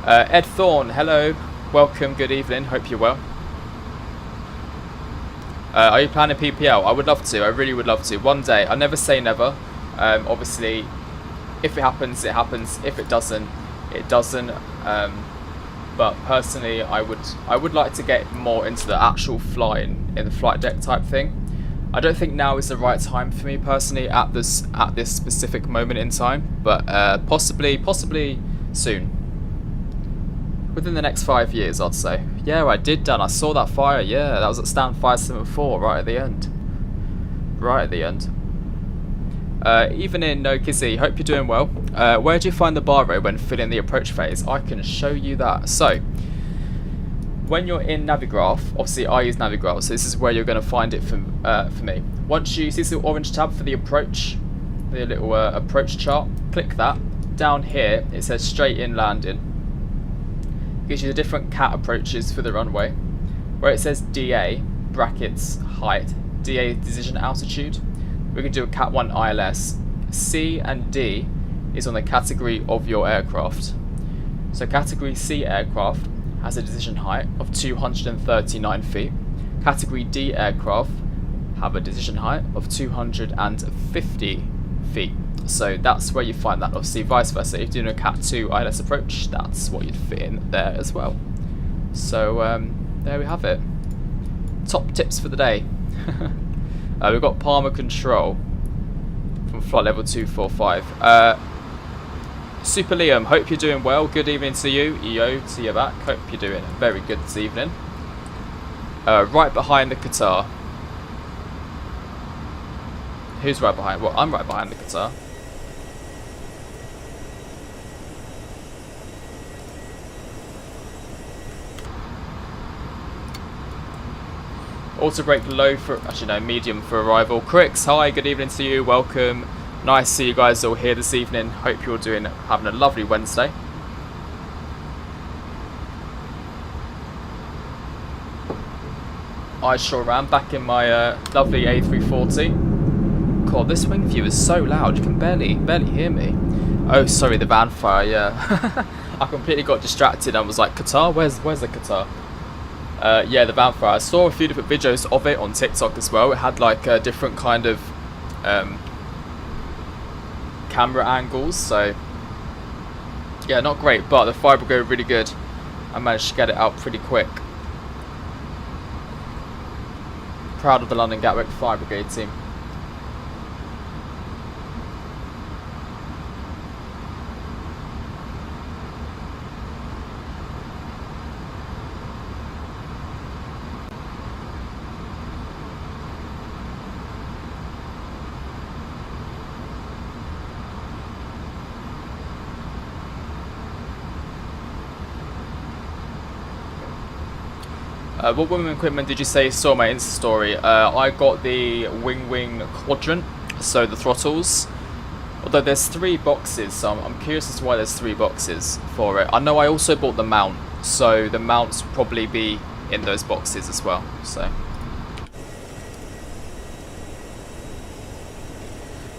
Ed Thorne, hello, welcome, good evening, hope you're well. Are you planning PPL? I would love to, I really would love to. One day, I never say never. Obviously, if it happens, it happens. If it doesn't, it doesn't. But personally, I would like to get more into the actual flying in the flight deck type thing. I don't think now is the right time for me personally at this specific moment in time, but possibly soon. Within the next 5 years, I'd say. Yeah, I did, Dan. I saw that fire. Yeah, that was at stand 574, right at the end. Right at the end. Evening, No Kizzy. Hope you're doing well. Where do you find the bar rate when filling the approach phase? I can show you that. So, when you're in Navigraph, obviously I use Navigraph, so this is where you're going to find it for me. Once you see this little orange tab for the approach, the little approach chart, click that. Down here, it says straight in landing. gives you the different cat approaches for the runway. Where it says DA, brackets height, DA decision altitude, we can do a Cat 1 ILS. C and D is on the category of your aircraft. So category C aircraft has a decision height of 239 feet. Category D aircraft have a decision height of 250 feet. So that's where you find that. Obviously vice versa, if you're doing a Cat 2 ILS approach, that's what you'd fit in there as well. So there we have it. Top tips for the day. We've got Palma control from flight level 245. Super Liam, hope you're doing well. Good evening to you. EO to your back. Hope you're doing very good this evening. Right behind the Qatar. Who's right behind? Well, I'm right behind the Qatar. Auto brake low for, actually no, medium for arrival. Crix, hi, good evening to you, welcome. Nice to see you guys all here this evening. Hope you're having a lovely Wednesday. I sure am, back in my lovely A340. God, this wing view is so loud, you can barely hear me. Oh, sorry, the van fire, yeah. I completely got distracted and was like, Qatar? Where's the Qatar? Yeah, the van fire. I saw a few different videos of it on TikTok as well. It had like a different kind of camera angles, so yeah, not great, but the fire brigade really good. I managed to get it out pretty quick. Proud of the London Gatwick Fire Brigade team. What wing equipment did you say saw my Insta story? I got the wing Quadrant, so the throttles. Although there's 3 boxes, so I'm curious as to why there's 3 boxes for it. I know I also bought the mount, so the mounts will probably be in those boxes as well. So,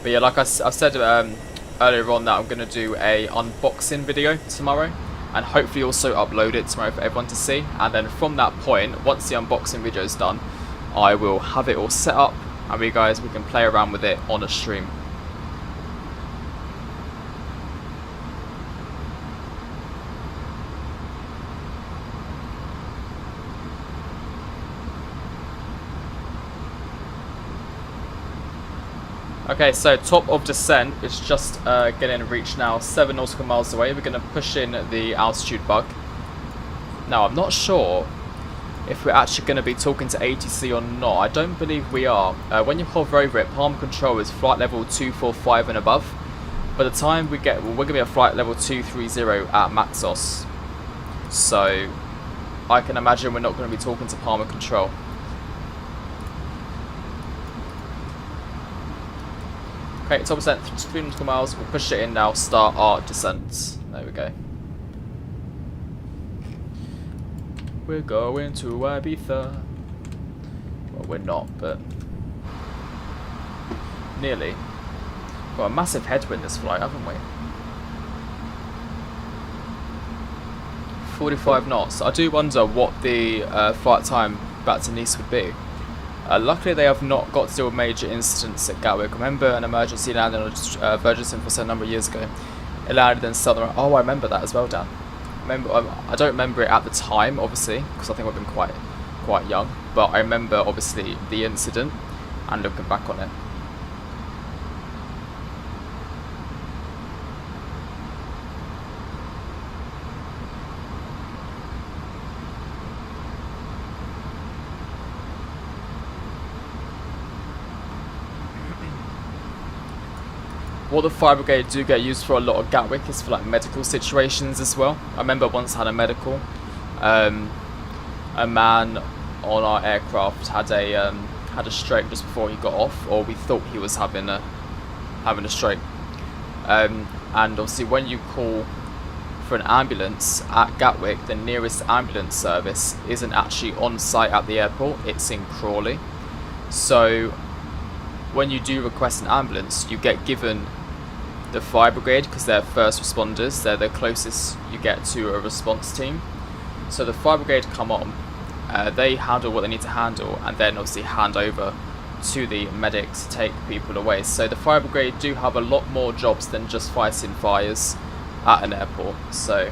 but yeah, like I said earlier on, that I'm going to do a unboxing video tomorrow. And hopefully also upload it tomorrow for everyone to see. And then from that point, once the unboxing video is done, I will have it all set up and we can play around with it on a stream. Okay, so top of descent is just getting reached now, 7 nautical miles away. We're going to push in the altitude bug. Now, I'm not sure if we're actually going to be talking to ATC or not. I don't believe we are. When you hover over it, Palma control is flight level 245 and above. By the time we get, we're going to be at flight level 230 at Maxos. So, I can imagine we're not going to be talking to Palma control. Okay, top descent, 3 nautical miles, we'll push it in now, start our descent. There we go. We're going to Ibiza. Well, we're not, but nearly. Got a massive headwind this flight, haven't we? 45 knots. I do wonder what the flight time back to Nice would be. Luckily, they have not got to do a major incident at Gatwick. Remember an emergency landing on Virgin for a number of years ago. It landed in Southern. Oh, I remember that as well, Dan. I don't remember it at the time, obviously, because I think I've been quite young. But I remember, obviously, the incident and looking back on it. What the fire brigade do get used for a lot of Gatwick is for like medical situations as well. I remember once I had a medical. A man on our aircraft had a stroke just before he got off, or we thought he was having a stroke. And obviously when you call for an ambulance at Gatwick, the nearest ambulance service isn't actually on site at the airport, it's in Crawley. So when you do request an ambulance, you get given the fire brigade because they're first responders, they're the closest you get to a response team. So the fire brigade come on, they handle what they need to handle, and then obviously hand over to the medics to take people away. So the fire brigade do have a lot more jobs than just fighting fires at an airport. So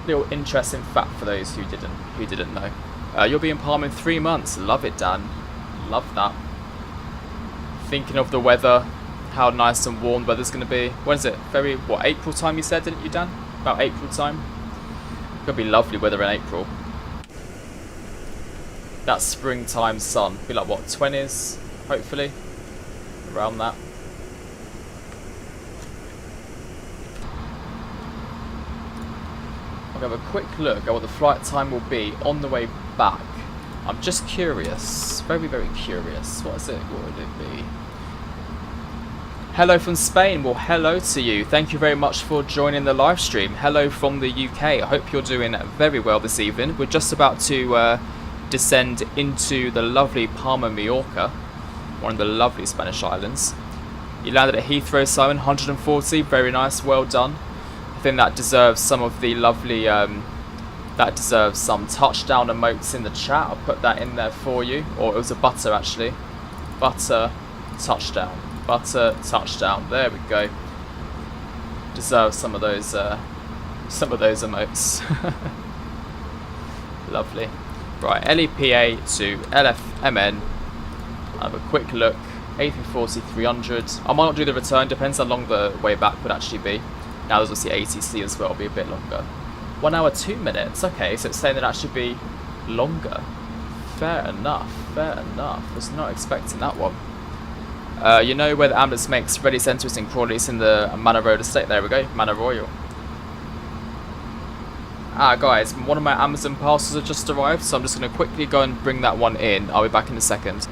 little interesting fact for those who didn't know. You'll be in Palma in 3 months. Love it, Dan. Love that. Thinking of the weather, how nice and warm the weather's going to be. When is it? April time you said, didn't you, Dan? About April time? It's going to be lovely weather in April. That springtime sun. Be like, what, 20s, hopefully? Around that. I'll have a quick look at what the flight time will be on the way back. I'm just curious. Very, very curious. What is it? What would it be? Hello from Spain. Well, hello to you. Thank you very much for joining the live stream. Hello from the UK. I hope you're doing very well this evening. We're just about to descend into the lovely Palma, Mallorca, one of the lovely Spanish islands. You landed at Heathrow, Simon, 140. Very nice. Well done. I think that deserves some of the lovely, that deserves some touchdown emotes in the chat. I'll put that in there for you. Or it was a butter, actually. Butter, touchdown. Butter, touchdown. There we go. Deserves some of those emotes. Lovely. Right, LEPA to LFMN. Have a quick look. A340 300. I might not do the return. Depends how long the way back would actually be. Now there's obviously ATC as well. It'll be a bit longer. 1 hour 2 minutes. Okay, so it's saying that should be longer. Fair enough. Fair enough. Was not expecting that one. You know where the ambulance makes ready centre is in Crawley. It's in the Manor Road estate. There we go. Manor Royal. Guys, one of my Amazon parcels have just arrived, so I'm just going to quickly go and bring that one in. I'll be back in a second.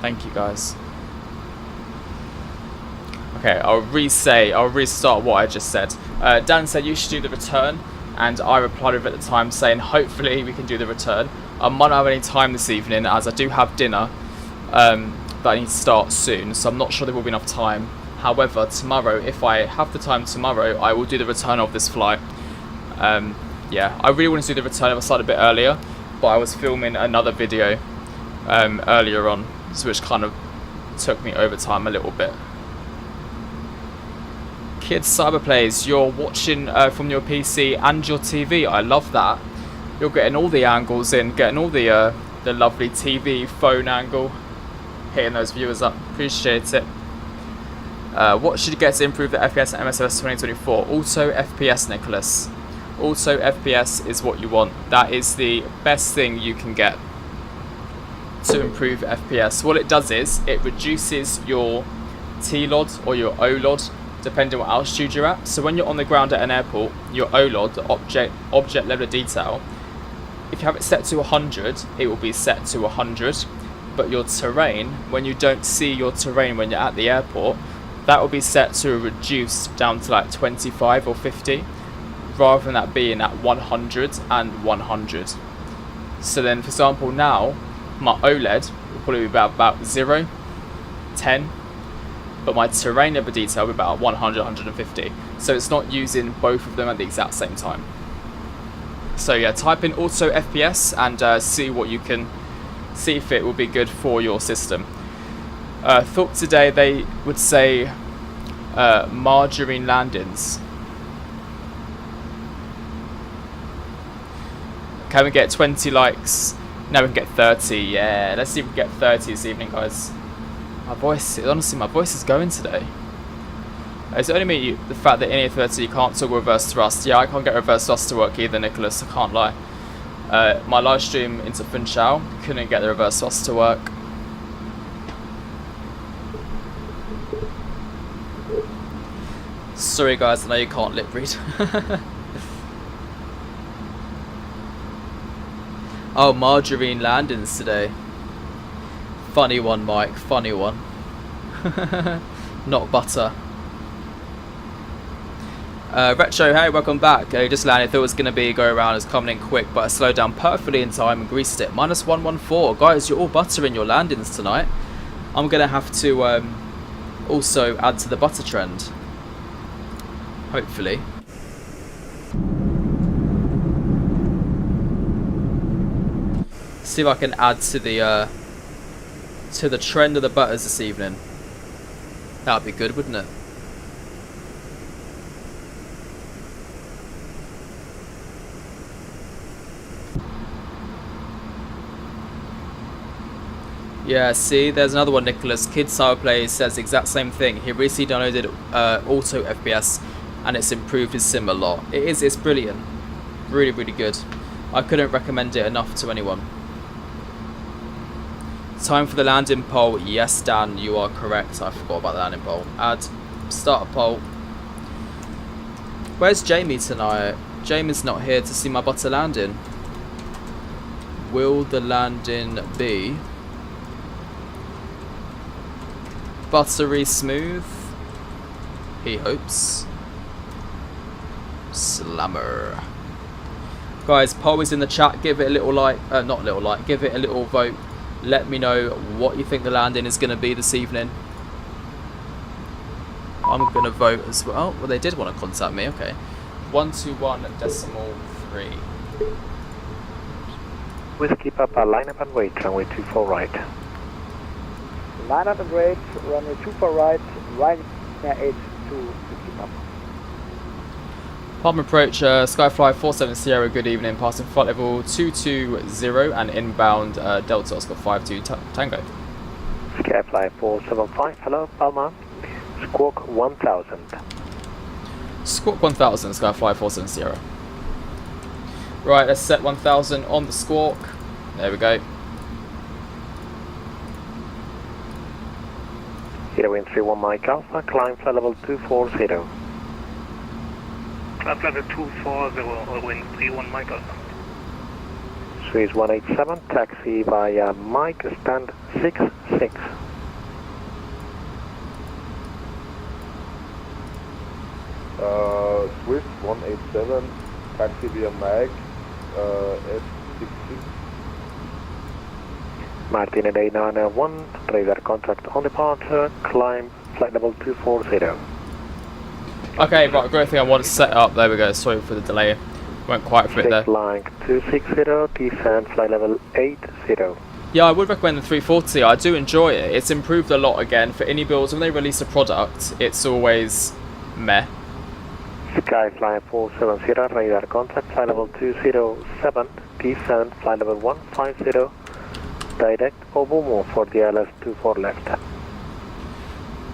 Thank you, guys. Okay, I'll restart what I just said. Dan said you should do the return, and I replied with at the time saying hopefully we can do the return. I might not have any time this evening as I do have dinner that I need to start soon, so I'm not sure there will be enough time. However, tomorrow, if I have the time tomorrow, I will do the return of this flight. Yeah, I really want to do the return if I started a bit earlier, but I was filming another video earlier on, so which kind of took me over time a little bit. Kids Cyberplays, you're watching from your PC and your TV. I love that. You're getting all the angles in, getting all the the lovely TV phone angle, hitting those viewers up. Appreciate it. What should you get to improve the FPS at Msfs 2024? Auto FPS, Nicholas. Auto FPS is what you want. That is the best thing you can get to improve FPS. What it does is it reduces your T-LOD or your O-LOD depending on what altitude you're at. So when you're on the ground at an airport, your O-LOD, the object level of detail, if you have it set to 100, it will be set to 100. But your terrain, when you don't see your terrain when you're at the airport, that will be set to reduce down to like 25 or 50, rather than that being at 100 and 100. So then, for example, now my OLED will probably be about 0, 10, but my terrain level detail will be about 100, 150. So it's not using both of them at the exact same time. So yeah, type in auto FPS and see what you can see if it will be good for your system. Thought today they would say margarine landings. Can we get 20 likes? Now we can get 30. Yeah, let's see if we can get 30 this evening, guys. My voice, honestly, my voice is going today. It's only me, the fact that in A30 you can't talk reverse thrust. Yeah, I can't get reverse thrust to work either, Nicholas, I can't lie. My live stream into Funchal couldn't get the reverse thrust to work. Sorry guys, I know you can't lip read. Oh, margarine landings today. Funny one, Mike, funny one. Not butter. Retro, hey, welcome back. Just landed, thought it was going to be go around, it's coming in quick, but I slowed down perfectly in time and greased it. Minus 114. Guys, you're all buttering your landings tonight. I'm going to have to also add to the butter trend. Hopefully. See if I can add to the trend of the butters this evening. That'd be good, wouldn't it? Yeah, see, there's another one, Nicholas. Kid Sour Play says the exact same thing. He recently downloaded Auto FPS and it's improved his sim a lot. It's brilliant. Really, really good. I couldn't recommend it enough to anyone. Time for the landing poll. Yes, Dan, you are correct. I forgot about the landing poll. Add, start a poll. Where's Jamie tonight? Jamie's not here to see my butter landing. Will the landing be buttery smooth? He hopes. Slammer. Guys, poll is in the chat. Give it a little like. Not a little like. Give it a little vote. Let me know what you think the landing is going to be this evening. I'm going to vote as well. Well, they did want to contact me. Okay. 121.3. Whiskey Papa, line up and wait. Runway 24 right. Line up and wait. Runway 24 right. Right near 8 to Whiskey Papa. Palma approach, Skyfly 470, good evening, passing flight level 220 and inbound Delta Oscar 52 Tango. Skyfly 475, hello Palma, Squawk 1000. Squawk 1000, Skyfly 470. Right, let's set 1000 on the Squawk, there we go. Wind 31 Mike Alpha, climb flight level 240. Climb level 240, wind 31 Mike Alpha. Swiss 187, taxi via Mike, stand 66. Swiss 187, taxi via Mike, S66. Martin at 891, radar contact on departure, climb flight level 240. Okay, right, great thing I want to set up, there we go, sorry for the delay, went quite for it there. Flying 260, descend flight level 80. Yeah, I would recommend the 340, I do enjoy it, it's improved a lot again. For Inibuilds, when they release a product, it's always meh. Skyfly 470, radar contact, flight level 207, descend, flight level 150, direct over move for the LS24 left.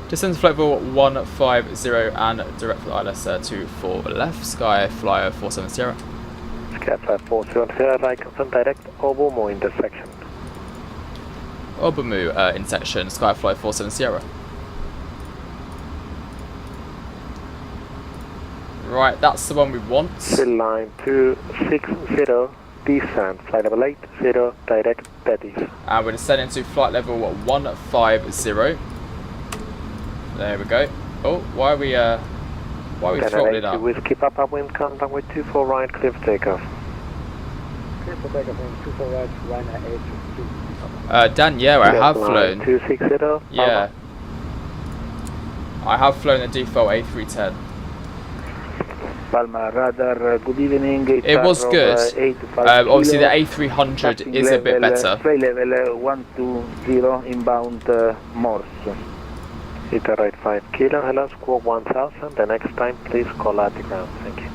Descend to flight level 150 and direct for ILS24 left, Sky Flyer 470. Sky Flyer 470, right confirm direct over move intersection. Obamu intersection, Sky Flyer 470. Right, that's the one we want. Fill line 260, descend, flight level 80, direct, that is. And we're descending to flight level 150. There we go. Oh, why are we throttling up? Whiskey Papa wind contact with 24 right, clear for takeoff. Clear for takeoff in 24 right, Ryanair 822. Dan, yeah, I have flown. 260, Yeah. I have flown the default A310. Palma, Rudder, good evening. It was good. Obviously, the A300 is a bit better. Flight level 120 inbound Morse. Hit the right 5 kilo, hello, squawk 1000. The next time, please call at the ground. Thank you.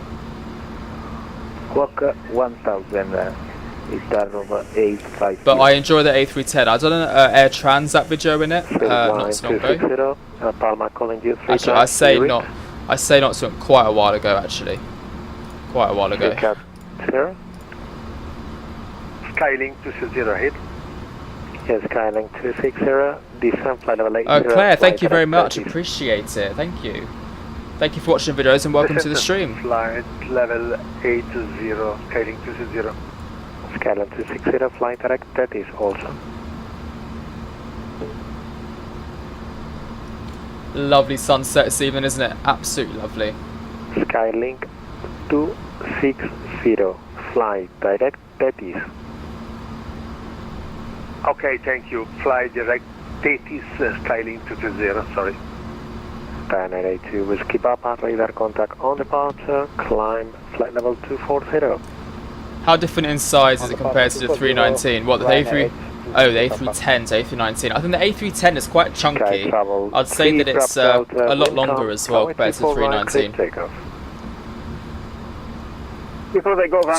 Squawk 1000. But I enjoy the A310. I done an Air Transat video in it not so long ago. Palma calling you. Actually, I say not so quite a while ago. Actually, quite a while ago. Skylink 260 hit. Yes, Skylink 260. Descent flight level 80. Oh, Claire, thank you very much. Appreciate it. Thank you. Thank you for watching the videos and welcome to the stream. Flight level 80. Skylink 260. Skylink 260, flying direct, that is also. Lovely sunset this evening, isn't it? Absolutely lovely. Skylink 260, fly direct, that is. Okay, thank you. Fly direct, that is Skylink 260, sorry. Ryanair 82, Whiskey Papa, radar contact on departure, climb, flight level 240. How different in size is it compared to the 319? What, the A3? Oh, the A310 to A319. I think the A310 is quite chunky. I'd say that it's a lot longer as well compared to the 319.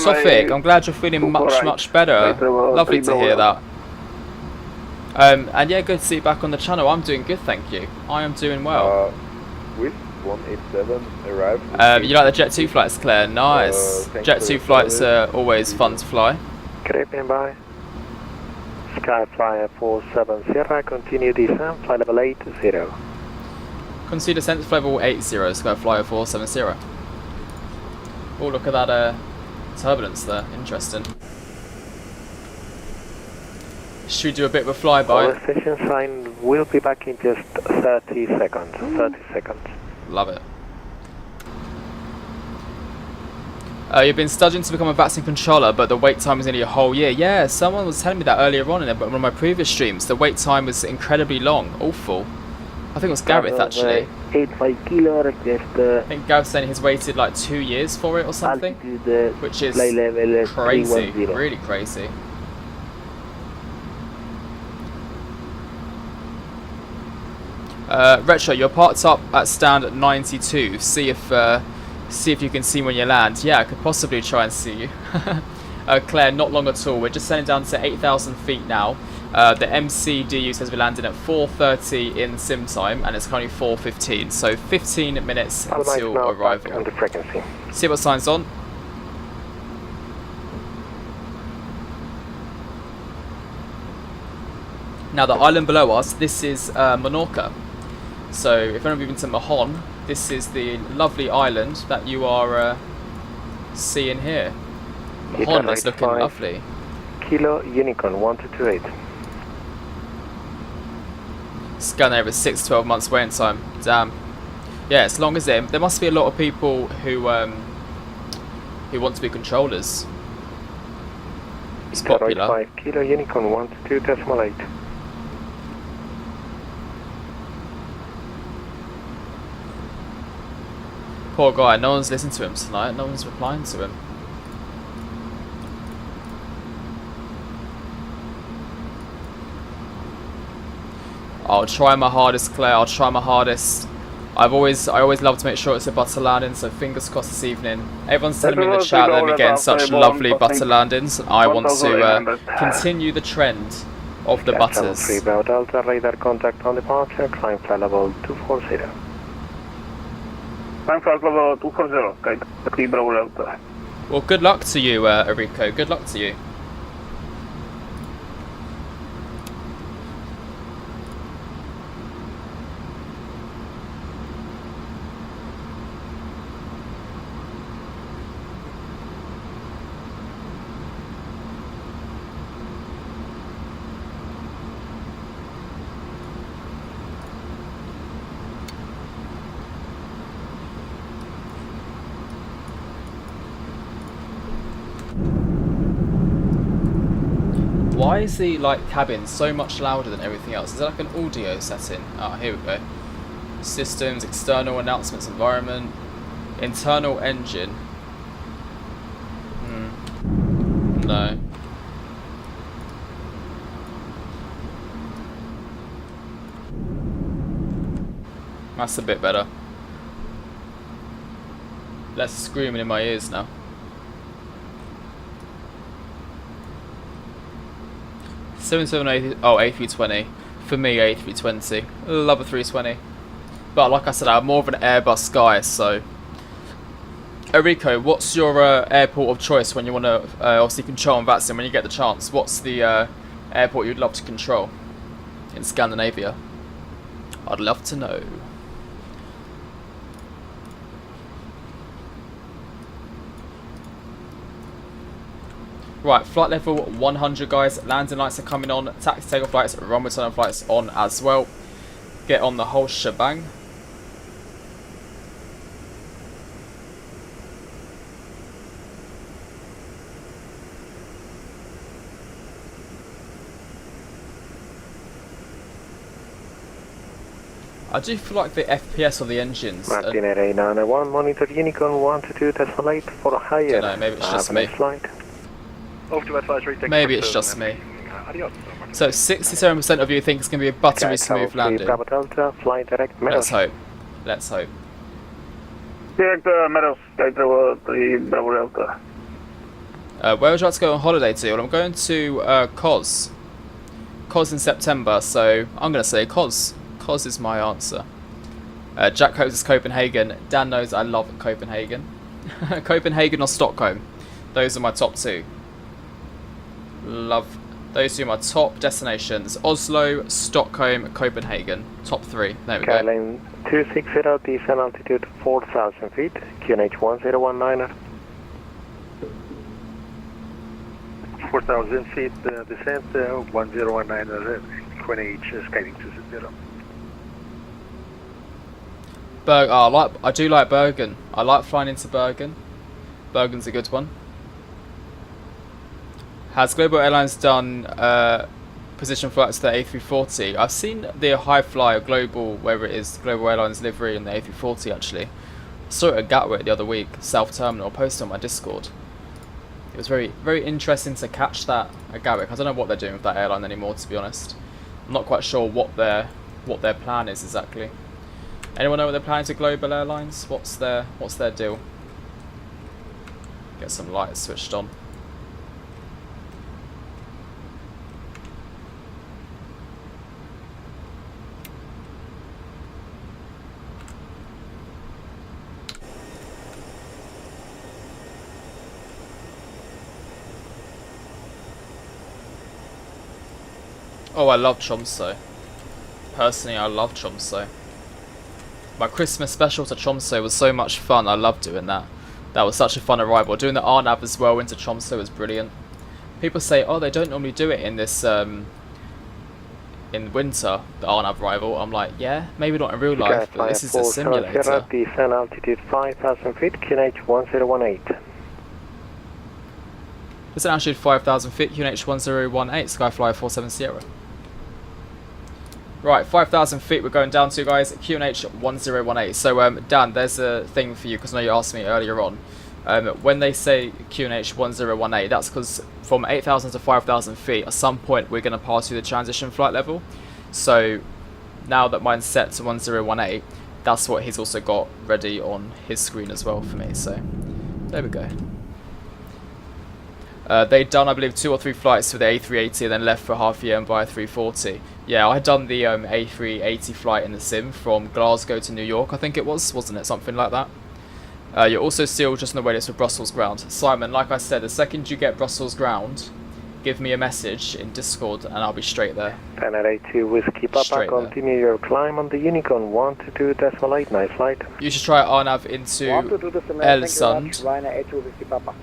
Sophic, I'm glad you're feeling much better. Lovely to hear that. And yeah, good to see you back on the channel. I'm doing good, thank you. I am doing well. With 187 arrived. You like the Jet 2 flights, Claire? Nice. Jet 2 flights are always fun to fly. Creeping by. Sky Flyer 470, continue descent, flight level 80. Continue descent to flight level 80, Sky Flyer 470. Oh, look at that turbulence there. Interesting. Should we do a bit of a flyby? Our station sign will be back in just 30 seconds. 30 seconds. Love it. You've been studying to become a Vatsim controller, but the wait time is nearly a whole year. Yeah, someone was telling me that earlier on in one of my previous streams. The wait time was incredibly long. Awful. I think it was Gareth, actually. 85 kilo, request. I think Gareth saying he's waited like 2 years for it or something. Altitude, which is level crazy. Really crazy. Retro, you're parked up at stand 92. See if you can see when you land. Yeah, I could possibly try and see you. Claire, not long at all. We're just sending down to 8,000 feet now. The MCDU says we're landing at 4:30 in sim time, and it's currently 4:15. So 15 minutes until arrival. On the frequency. See what signs on. Now the island below us, this is Menorca. So if any of you have been to Mahon, this is the lovely island that you are seeing here. Mahon is looking lovely. Kilo Unicorn 1228. Scan over 6-12 months waiting time. Damn. Yeah, as long as there must be a lot of people who want to be controllers. It's popular. 5 Kilo Unicorn 12.8. Poor guy, no one's listening to him tonight, no one's replying to him. I'll try my hardest, Claire, I'll try my hardest. I always love to make sure it's a butter landing, so fingers crossed this evening. Everyone's telling me in the chat that they're getting such lovely butter landings. I want to continue the trend of the Level 3 butters. Bravo Delta, radar contact on departure, climb flight level 240. Climb flight level 240, guide the Bravo Delta. Well, good luck to you, Enrico. Good luck to you. Why is the cabin so much louder than everything else? Is it like an audio setting? Ah, here we go. Systems, external announcements, environment, internal engine. No. That's a bit better. Less screaming in my ears now. 778, oh, A320. For me, A320. Love a 320. But like I said, I'm more of an Airbus guy, so... Enrico, what's your airport of choice when you want to obviously control on Vatsim when you get the chance? What's the airport you'd love to control in Scandinavia? I'd love to know. Right, flight level 100, guys. Landing lights are coming on. Taxi takeoff lights, runway turn flights on as well. Get on the whole shebang. I do feel like the FPS of the engines. Martin Air 991, monitor Unicorn 122.8 for a higher. Don't know, maybe it's just me. Flight. Over to advisory, Maybe it's just me. So 67% of you think it's going to be a buttery smooth landing. Bravo Delta, fly direct Let's hope. Let's hope. Direct Meadows, guide Bravo 3 Bravo Delta. Where would you like to go on holiday to? Well, I'm going to Kos. Kos in September, so I'm going to say Kos. Kos is my answer. Jack hopes it's Copenhagen. Dan knows I love Copenhagen. Copenhagen or Stockholm. Those are my top two. Love those two are my top destinations. Oslo, Stockholm, Copenhagen. Top three. There we go. Skyline 260, descent altitude 4,000 feet. QNH 1019er. 4,000 feet descent, 1019er, QNH Skyline 260. I do like Bergen. I like flying into Bergen. Bergen's a good one. Has Global Airlines done position flights to the A340? I've seen the high fly global, wherever it is, Global Airlines livery in the A340 actually. I saw it at Gatwick the other week, South Terminal, posted on my Discord. It was very, very interesting to catch that at Gatwick. I don't know what they're doing with that airline anymore, to be honest. I'm not quite sure what their plan is exactly. Anyone know what they're planning to Global Airlines? What's their deal? Get some lights switched on. Oh, I love Tromsø. Personally, I love Tromsø. My Christmas special to Tromsø was so much fun. I loved doing that. That was such a fun arrival. Doing the RNAV as well into Tromsø was brilliant. People say, oh, they don't normally do it in this in winter, the RNAV arrival. I'm like, yeah, maybe not in real life, but this is a simulator. Descent altitude 5,000 feet, QNH 1018. This is altitude 5,000 feet, QNH 1018, Skyfly 470. Right, 5,000 feet we're going down to, guys, QNH 1018. So, Dan, there's a thing for you, because I know you asked me earlier on. When they say QNH 1018, that's because from 8,000 to 5,000 feet, at some point we're going to pass through the transition flight level. So, now that mine's set to 1018, that's what he's also got ready on his screen as well for me. So, there we go. They'd done, I believe, 2 or 3 flights for the A380 and then left for half a year and buy a 340. Yeah, I had done the A380 flight in the sim from Glasgow to New York, I think it was, wasn't it? Something like that. You're also still just on the waitlist for Brussels ground. Simon, like I said, the second you get Brussels ground, give me a message in Discord and I'll be straight there. Panel 82 Whiskey Papa, Straight there. continue your climb on the Unicorn 122.8, nice flight. You should try RNAV into El Sund Ryanair 82 Whiskey Papa.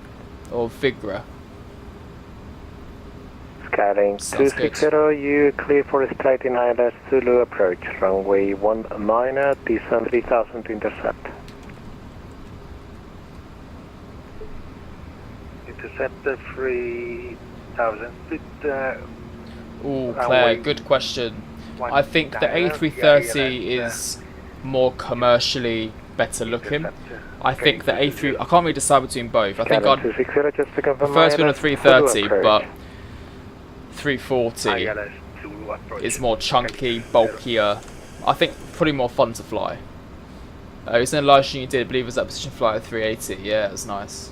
or Vigra. Skyline Sounds 260, you clear for a straight in ILS Zulu approach, runway 19, descend 3000 to intercept. Intercept the 3000. Ooh, Claire, good question. I think the A330 is more commercially better looking. I think the A3, I can't really decide between both. I think I'd prefer to be on a 330, but 340 is more chunky, bulkier. I think pretty more fun to fly. It was in a live stream you did, I believe it was that position flight at 380. Yeah, it was nice.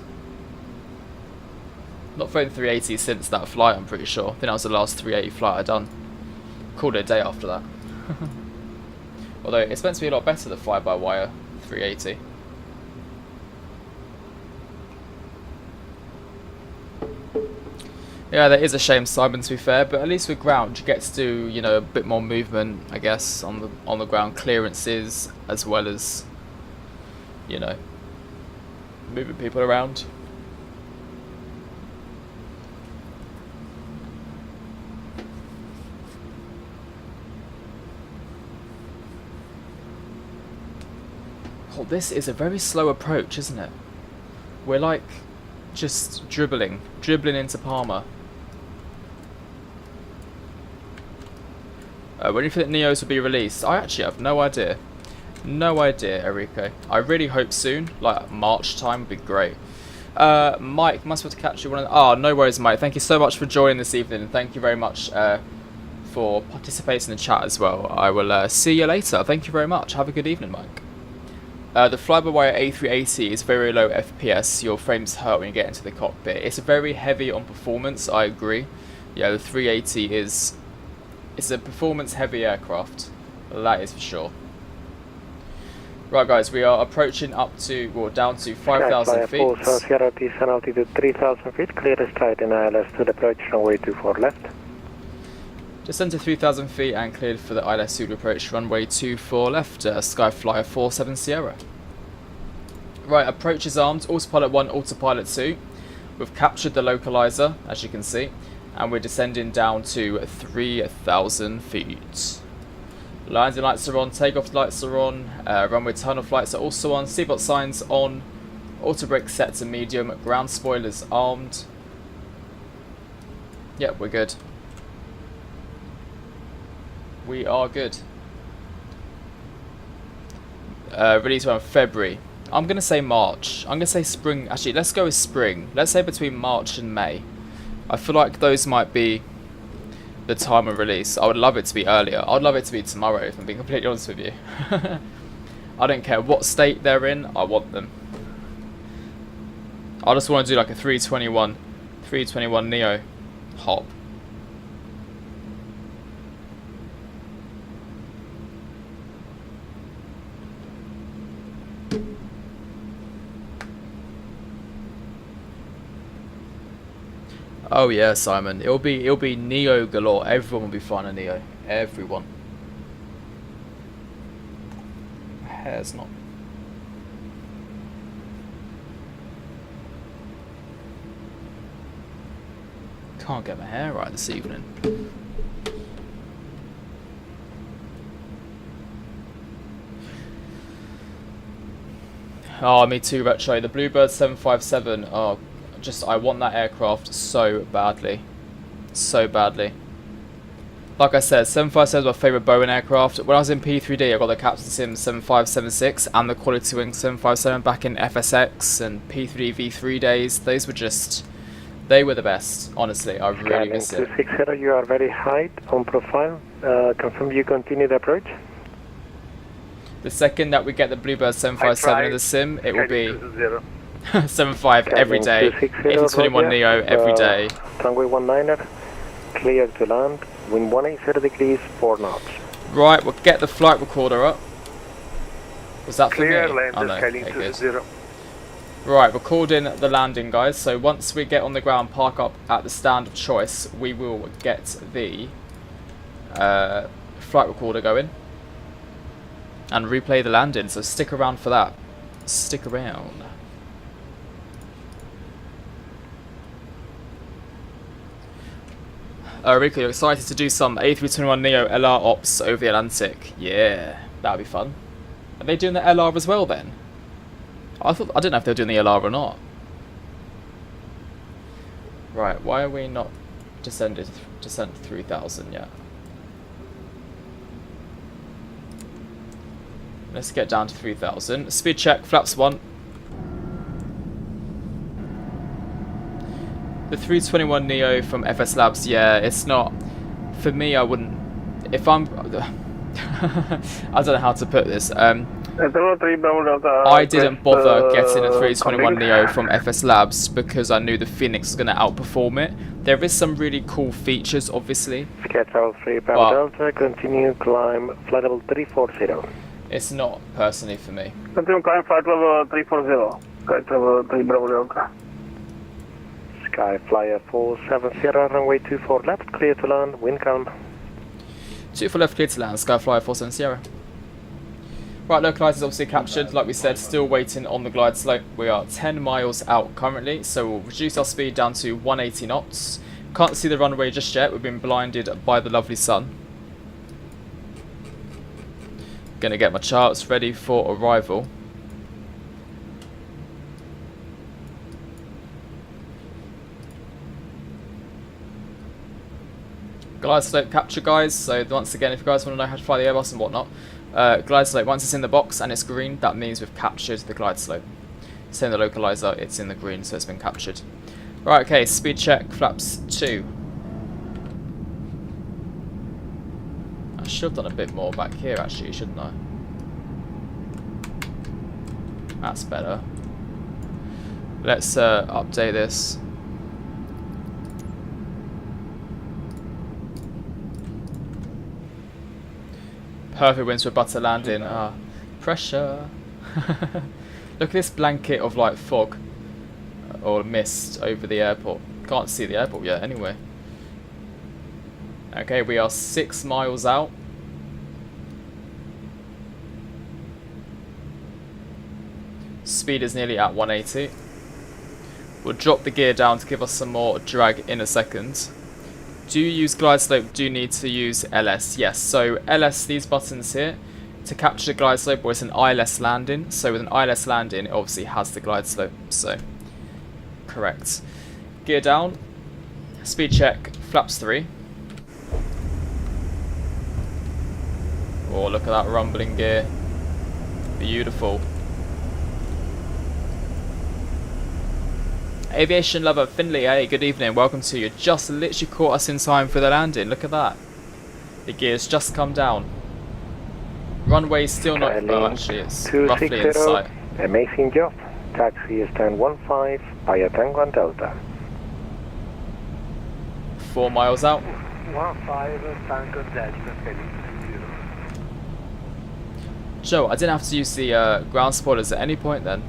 Not flown 380 since that flight, I'm pretty sure. I think that was the last 380 flight I'd done. Called it a day after that. Although it's meant to be a lot better, the fly-by-wire 380. Yeah, that is a shame, Simon, to be fair, but at least with ground you get to do, you know, a bit more movement, I guess, on the ground, clearances, as well as, you know, moving people around. Oh, this is a very slow approach, isn't it? We're like just dribbling into Palma. When do you think Neos will be released? I actually have no idea. No idea, Enrico. I really hope soon, like March time would be great. Mike, must be able to catch you one of the... Oh, no worries, Mike. Thank you so much for joining this evening, and thank you very much for participating in the chat as well. I will see you later. Thank you very much. Have a good evening, Mike. The fly-by-wire A380 is very low FPS. Your frames hurt when you get into the cockpit. It's very heavy on performance, I agree. Yeah, the 380 is... It's a performance-heavy aircraft. That is for sure. Right, guys, we are approaching up to, well, down to 5,000 feet. Sierra descend altitude 3,000 feet, clear a straight in ILS to the approach, runway 24 left. Descend to 3,000 feet and cleared for the ILS Zulu approach, runway 24 left, Skyflyer 47 Sierra. Right, approach is armed, autopilot 1, autopilot 2. We've captured the localizer, as you can see, and we're descending down to 3,000 feet. Landing lights are on, takeoff lights are on, runway turn off lights are also on, seatbelt signs on, auto brake set to medium, ground spoilers armed. Yep, we're good. We are good. Release around February. I'm going to say March. I'm going to say spring. Actually, let's go with spring. Let's say between March and May. I feel like those might be the time of release. I would love it to be earlier. I'd love it to be tomorrow, if I'm being completely honest with you. I don't care what state they're in. I want them. I just want to do like a 321 Neo hop. Oh yeah, Simon. It'll be Neo galore. Everyone will be flying a Neo. Everyone. My hair's not. Can't get my hair right this evening. Oh, me too, Retro. The Bluebird 757. Oh, I want that aircraft so badly. So badly. Like I said, 757 is my favourite Boeing aircraft. When I was in P3D, I got the Captain Sim 7576 and the Quality Wing 757 back in FSX and P3D V3 days. Those were just... They were the best, honestly. I really miss it. 260, you are very high on profile. Confirm you continue the approach. The second that we get the Bluebird 757 in the sim, it will be... 75 every day. A321neo every day. Runway 19er, clear to land, wind 180 degrees, 4 knots. Right, we'll get the flight recorder up. Was that for Clear, me? land Oh, no. scaling Okay, to good. 0. Right, recording the landing, guys. So once we get on the ground, park up at the stand of choice, we will get the flight recorder going and replay the landing. So stick around for that. Stick around. Rico, you're excited to do some A321neo LR ops over the Atlantic? Yeah, that'd be fun. Are they doing the LR as well then? I didn't know if they were doing the LR or not. Right, why are we not descent 3000 yet? Let's get down to 3000. Speed check, flaps 1. The 321neo from FS Labs, yeah, it's not... For me, I wouldn't... If I'm... I don't know how to put this. I didn't bother getting a 321neo from FS Labs because I knew the Phoenix was going to outperform it. There is some really cool features, obviously. Sketch out 3 Bravo Delta, continue climb flight level 340. It's not personally for me. Continue climb flight level 340. Flight level 3 Bravo Delta. Sky Flyer 470, runway 24 left, clear to land, wind calm. 24 left, clear to land, Skyflyer 470. Right, localizer is obviously captured, like we said, still waiting on the glide slope. We are 10 miles out currently, so we'll reduce our speed down to 180 knots. Can't see the runway just yet, we've been blinded by the lovely sun. Gonna get my charts ready for arrival. Glide slope capture, guys, so once again, if you guys want to know how to fly the Airbus and whatnot, glide slope, once it's in the box and it's green, that means we've captured the glide slope. Same the localizer, it's in the green, so it's been captured. Right, okay, speed check, flaps 2. I should have done a bit more back here actually, shouldn't I? That's better. Let's update this. Perfect winds with butter landing. Pressure. Look at this blanket of like fog or mist over the airport. Can't see the airport yet anyway. Okay, we are 6 miles out. Speed is nearly at 180. We'll drop the gear down to give us some more drag in a second. Do you use glide slope? Do you need to use LS? Yes, so LS, these buttons here, to capture the glide slope, or it's an ILS landing. So with an ILS landing, it obviously has the glide slope, so correct. Gear down, speed check, flaps 3. Oh, look at that rumbling gear. Beautiful. Aviation lover Finley, hey, good evening, welcome to you. Just literally caught us in time for the landing, look at that. The gear's just come down. Runway's still not, oh actually it's roughly in sight. Amazing job. Taxi is 1015 via Tango and Delta. 4 miles out. 15 Tango Delta, scaling to 0. Joe, I didn't have to use the ground spoilers at any point then.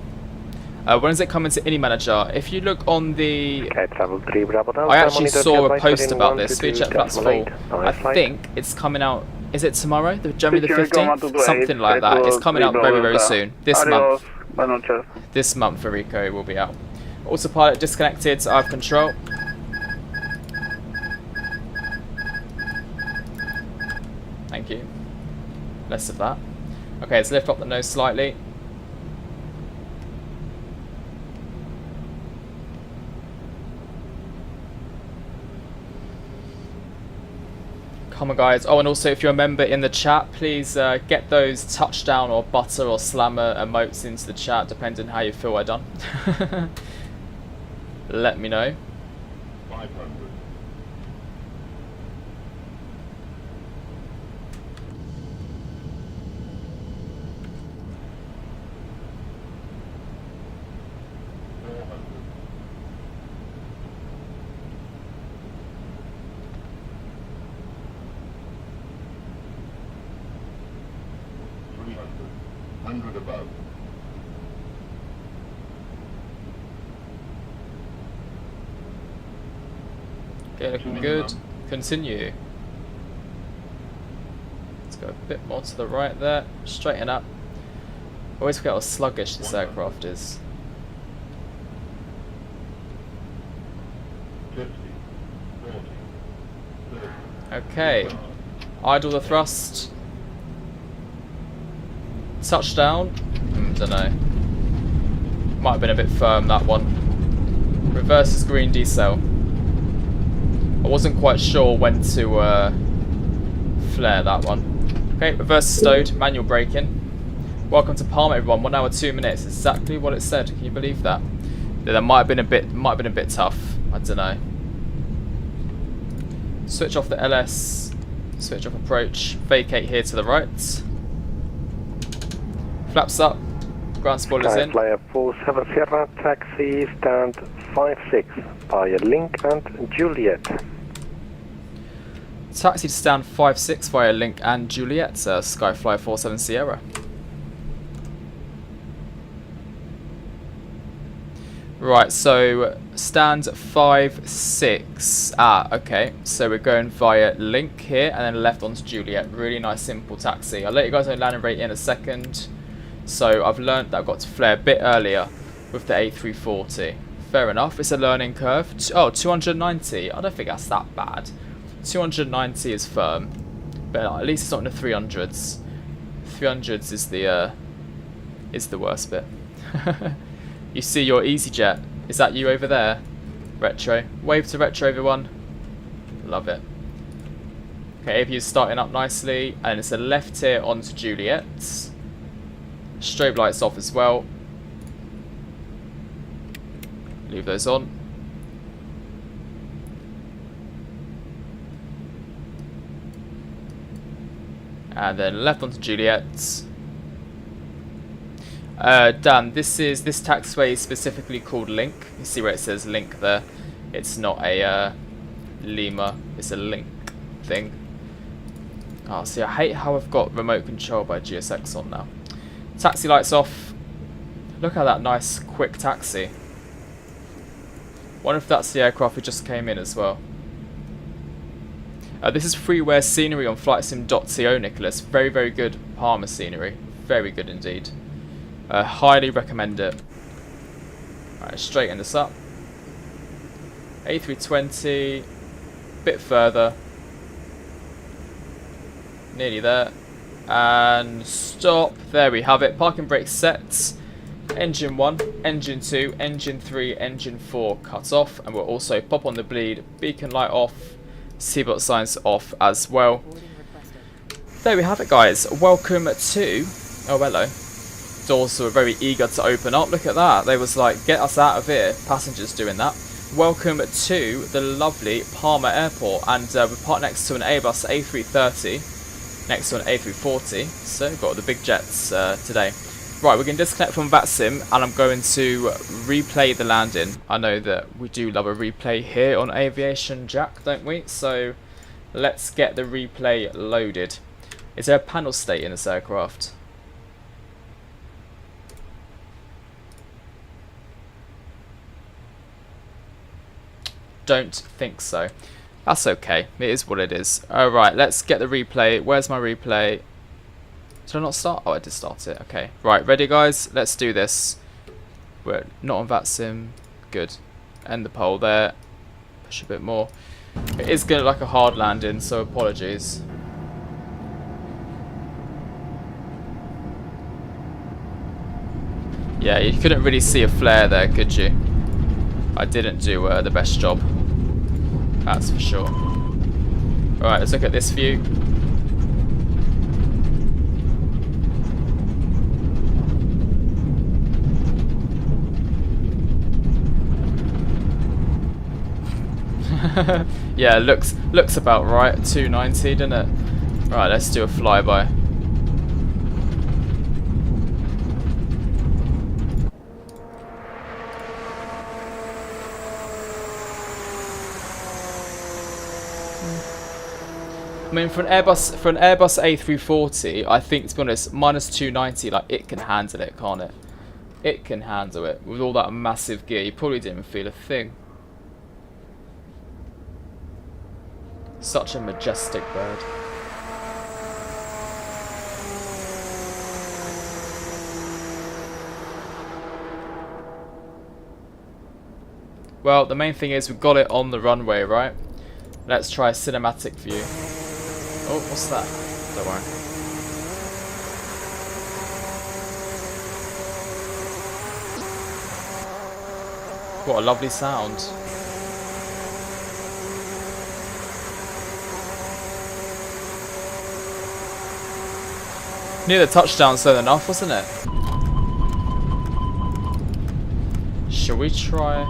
When is it coming to Ini Manager? If you look on the... I actually saw a post about this, speed check flaps full. I think it's coming out, is it tomorrow? January the 15th? Something like that. It's coming out very, very soon. This month. This month for Rico it will be out. Autopilot disconnected, so I have control. Thank you. Less of that. Okay, let's lift up the nose slightly. Come on guys. Oh, and also if you're a member in the chat, please get those touchdown or butter or slammer emotes into the chat, depending how you feel I done. Let me know. 500. Okay, looking good. Continue. Let's go a bit more to the right there. Straighten up. I always forget how sluggish this aircraft is. Okay. Idle the thrust. Touchdown. Don't know. Might have been a bit firm, that one. Reverses green decel. I wasn't quite sure when to flare that one. Okay, reverse stowed, manual braking. Welcome to Palma, everyone. 1 hour 2 minutes. Exactly what it said. Can you believe that? Yeah, that might have been a bit tough. I don't know. Switch off the LS. Switch off approach. Vacate here to the right. Flaps up. Ground spoilers in. Flyer 47 Sierra, taxi stand 56 via Link and Juliet. Taxi to stand 56 via Link and Juliet, Skyfly 47 Sierra. Right, so stand 56. Okay, so we're going via Link here and then left onto Juliet. Really nice, simple taxi. I'll let you guys know landing rate in a second. So I've learned that I've got to flare a bit earlier with the A340. Fair enough, it's a learning curve. Oh, 290. I don't think that's that bad. 290 is firm, but at least it's not in the 300s. 300s is the worst bit. You see your EasyJet. Is that you over there? Retro. Wave to Retro, everyone. Love it. Okay, AVU's starting up nicely, and it's a left here onto Juliet. Strobe lights off as well. Leave those on. And then left onto Juliet. Dan, this taxiway is specifically called Link. You see where it says Link there? It's not a Lima, it's a Link thing. Oh, see, I hate how I've got remote control by GSX on now. Taxi lights off. Look at that nice, quick taxi. Wonder if that's the aircraft we just came in as well. This is freeware scenery on flightsim.co, Nicholas. Very, very good Palma scenery. Very good indeed. Highly recommend it. Alright, straighten this up. A320. Bit further. Nearly there. And stop. There we have it. Parking brake set. Engine 1, engine 2, engine 3, engine 4 cut off. And we'll also pop on the bleed. Beacon light off. Seatbelt signs off as well. There we have it, guys. Welcome to... Oh, hello. Doors were very eager to open up. Look at that. They was like, get us out of here. Passengers doing that. Welcome to the lovely Palma Airport. And we're parked next to an Airbus A330. Next to an A340. So we've got the big jets today. Right, we're going to disconnect from Vatsim, and I'm going to replay the landing. I know that we do love a replay here on AviationJack, don't we? So let's get the replay loaded. Is there a panel state in this aircraft? Don't think so. That's okay. It is what it is. Alright, let's get the replay. Where's my replay? Did I not start? Oh, I did start it. Okay. Right, ready, guys? Let's do this. We're not on Vatsim. Good. End the pole there. Push a bit more. It is going to look like a hard landing, so apologies. Yeah, you couldn't really see a flare there, could you? I didn't do the best job. That's for sure. Alright, let's look at this view. Yeah, looks about right. 290, doesn't it? Right, let's do a flyby. I mean, for an Airbus A340, I think, to be honest, minus 290, like, it can handle it, can't it? It can handle it. With all that massive gear, you probably didn't feel a thing. Such a majestic bird. Well, the main thing is we've got it on the runway, right? Let's try a cinematic view. Oh, what's that? Don't worry. What a lovely sound. Near the touchdown soon enough, wasn't it? Shall we try?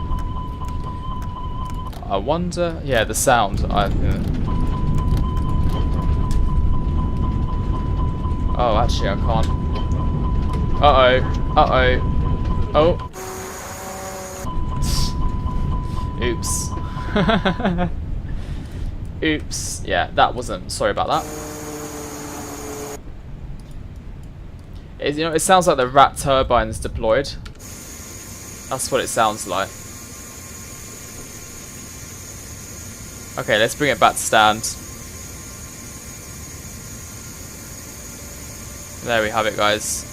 I wonder. Yeah, the sound. Oh, actually, I can't. Oh. Oops. Oops. Yeah, that wasn't. Sorry about that. It sounds like the rat turbine's deployed. That's what it sounds like. Okay, let's bring it back to stand. There we have it, guys.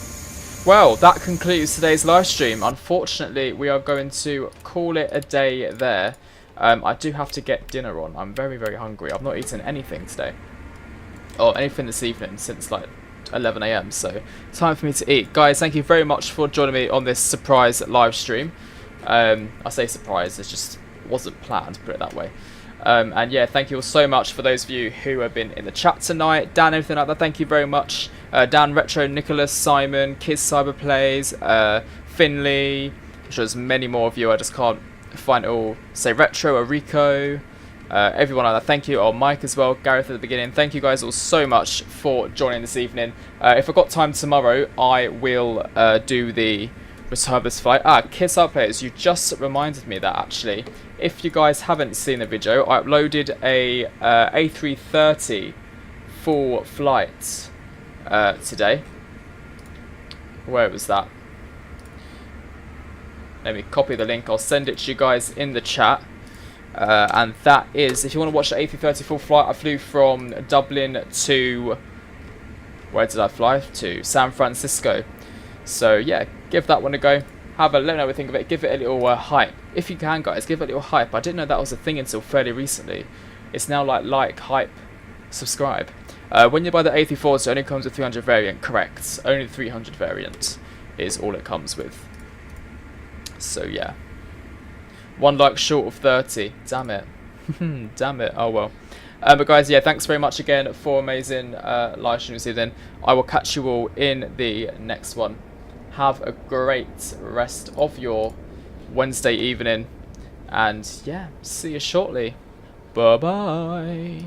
Well, that concludes today's live stream. Unfortunately, we are going to call it a day there. I do have to get dinner on. I'm very, very hungry. I've not eaten anything today. Or anything this evening since like 11 AM. So, time for me to eat. Guys, thank you very much for joining me on this surprise live stream. I say surprise, it just wasn't planned, put it that way. And yeah, thank you all so much for those of you who have been in the chat tonight. Dan, everything like that, thank you very much. Dan, Retro, Nicholas, Simon, Kids Cyberplays, Finley, I'm sure there's many more of you, I just can't find it all. Say Retro, Rico, everyone like that, thank you. Oh, Mike as well, Gareth at the beginning. Thank you guys all so much for joining this evening. If I've got time tomorrow, I will do the return of this flight. Kids Cyberplays, you just reminded me that actually. If you guys haven't seen the video, I uploaded a A330 full flight today. Where was that? Let me copy the link. I'll send it to you guys in the chat. And that is, if you want to watch the A330 full flight, I flew from Dublin to... Where did I fly? To San Francisco. So yeah, give that one a go. Let me know what you think of it. Give it a little hype. If you can, guys, give it a little hype. I didn't know that was a thing until fairly recently. It's now like, hype, subscribe. When you buy the A340, it only comes with 300 variant. Correct. Only the 300 variant is all it comes with. So, yeah. One like short of 30. Damn it. Damn it. Oh, well. But, guys, yeah, thanks very much again for amazing live stream this evening. I will catch you all in the next one. Have a great rest of your Wednesday evening. And, yeah, see you shortly. Bye-bye.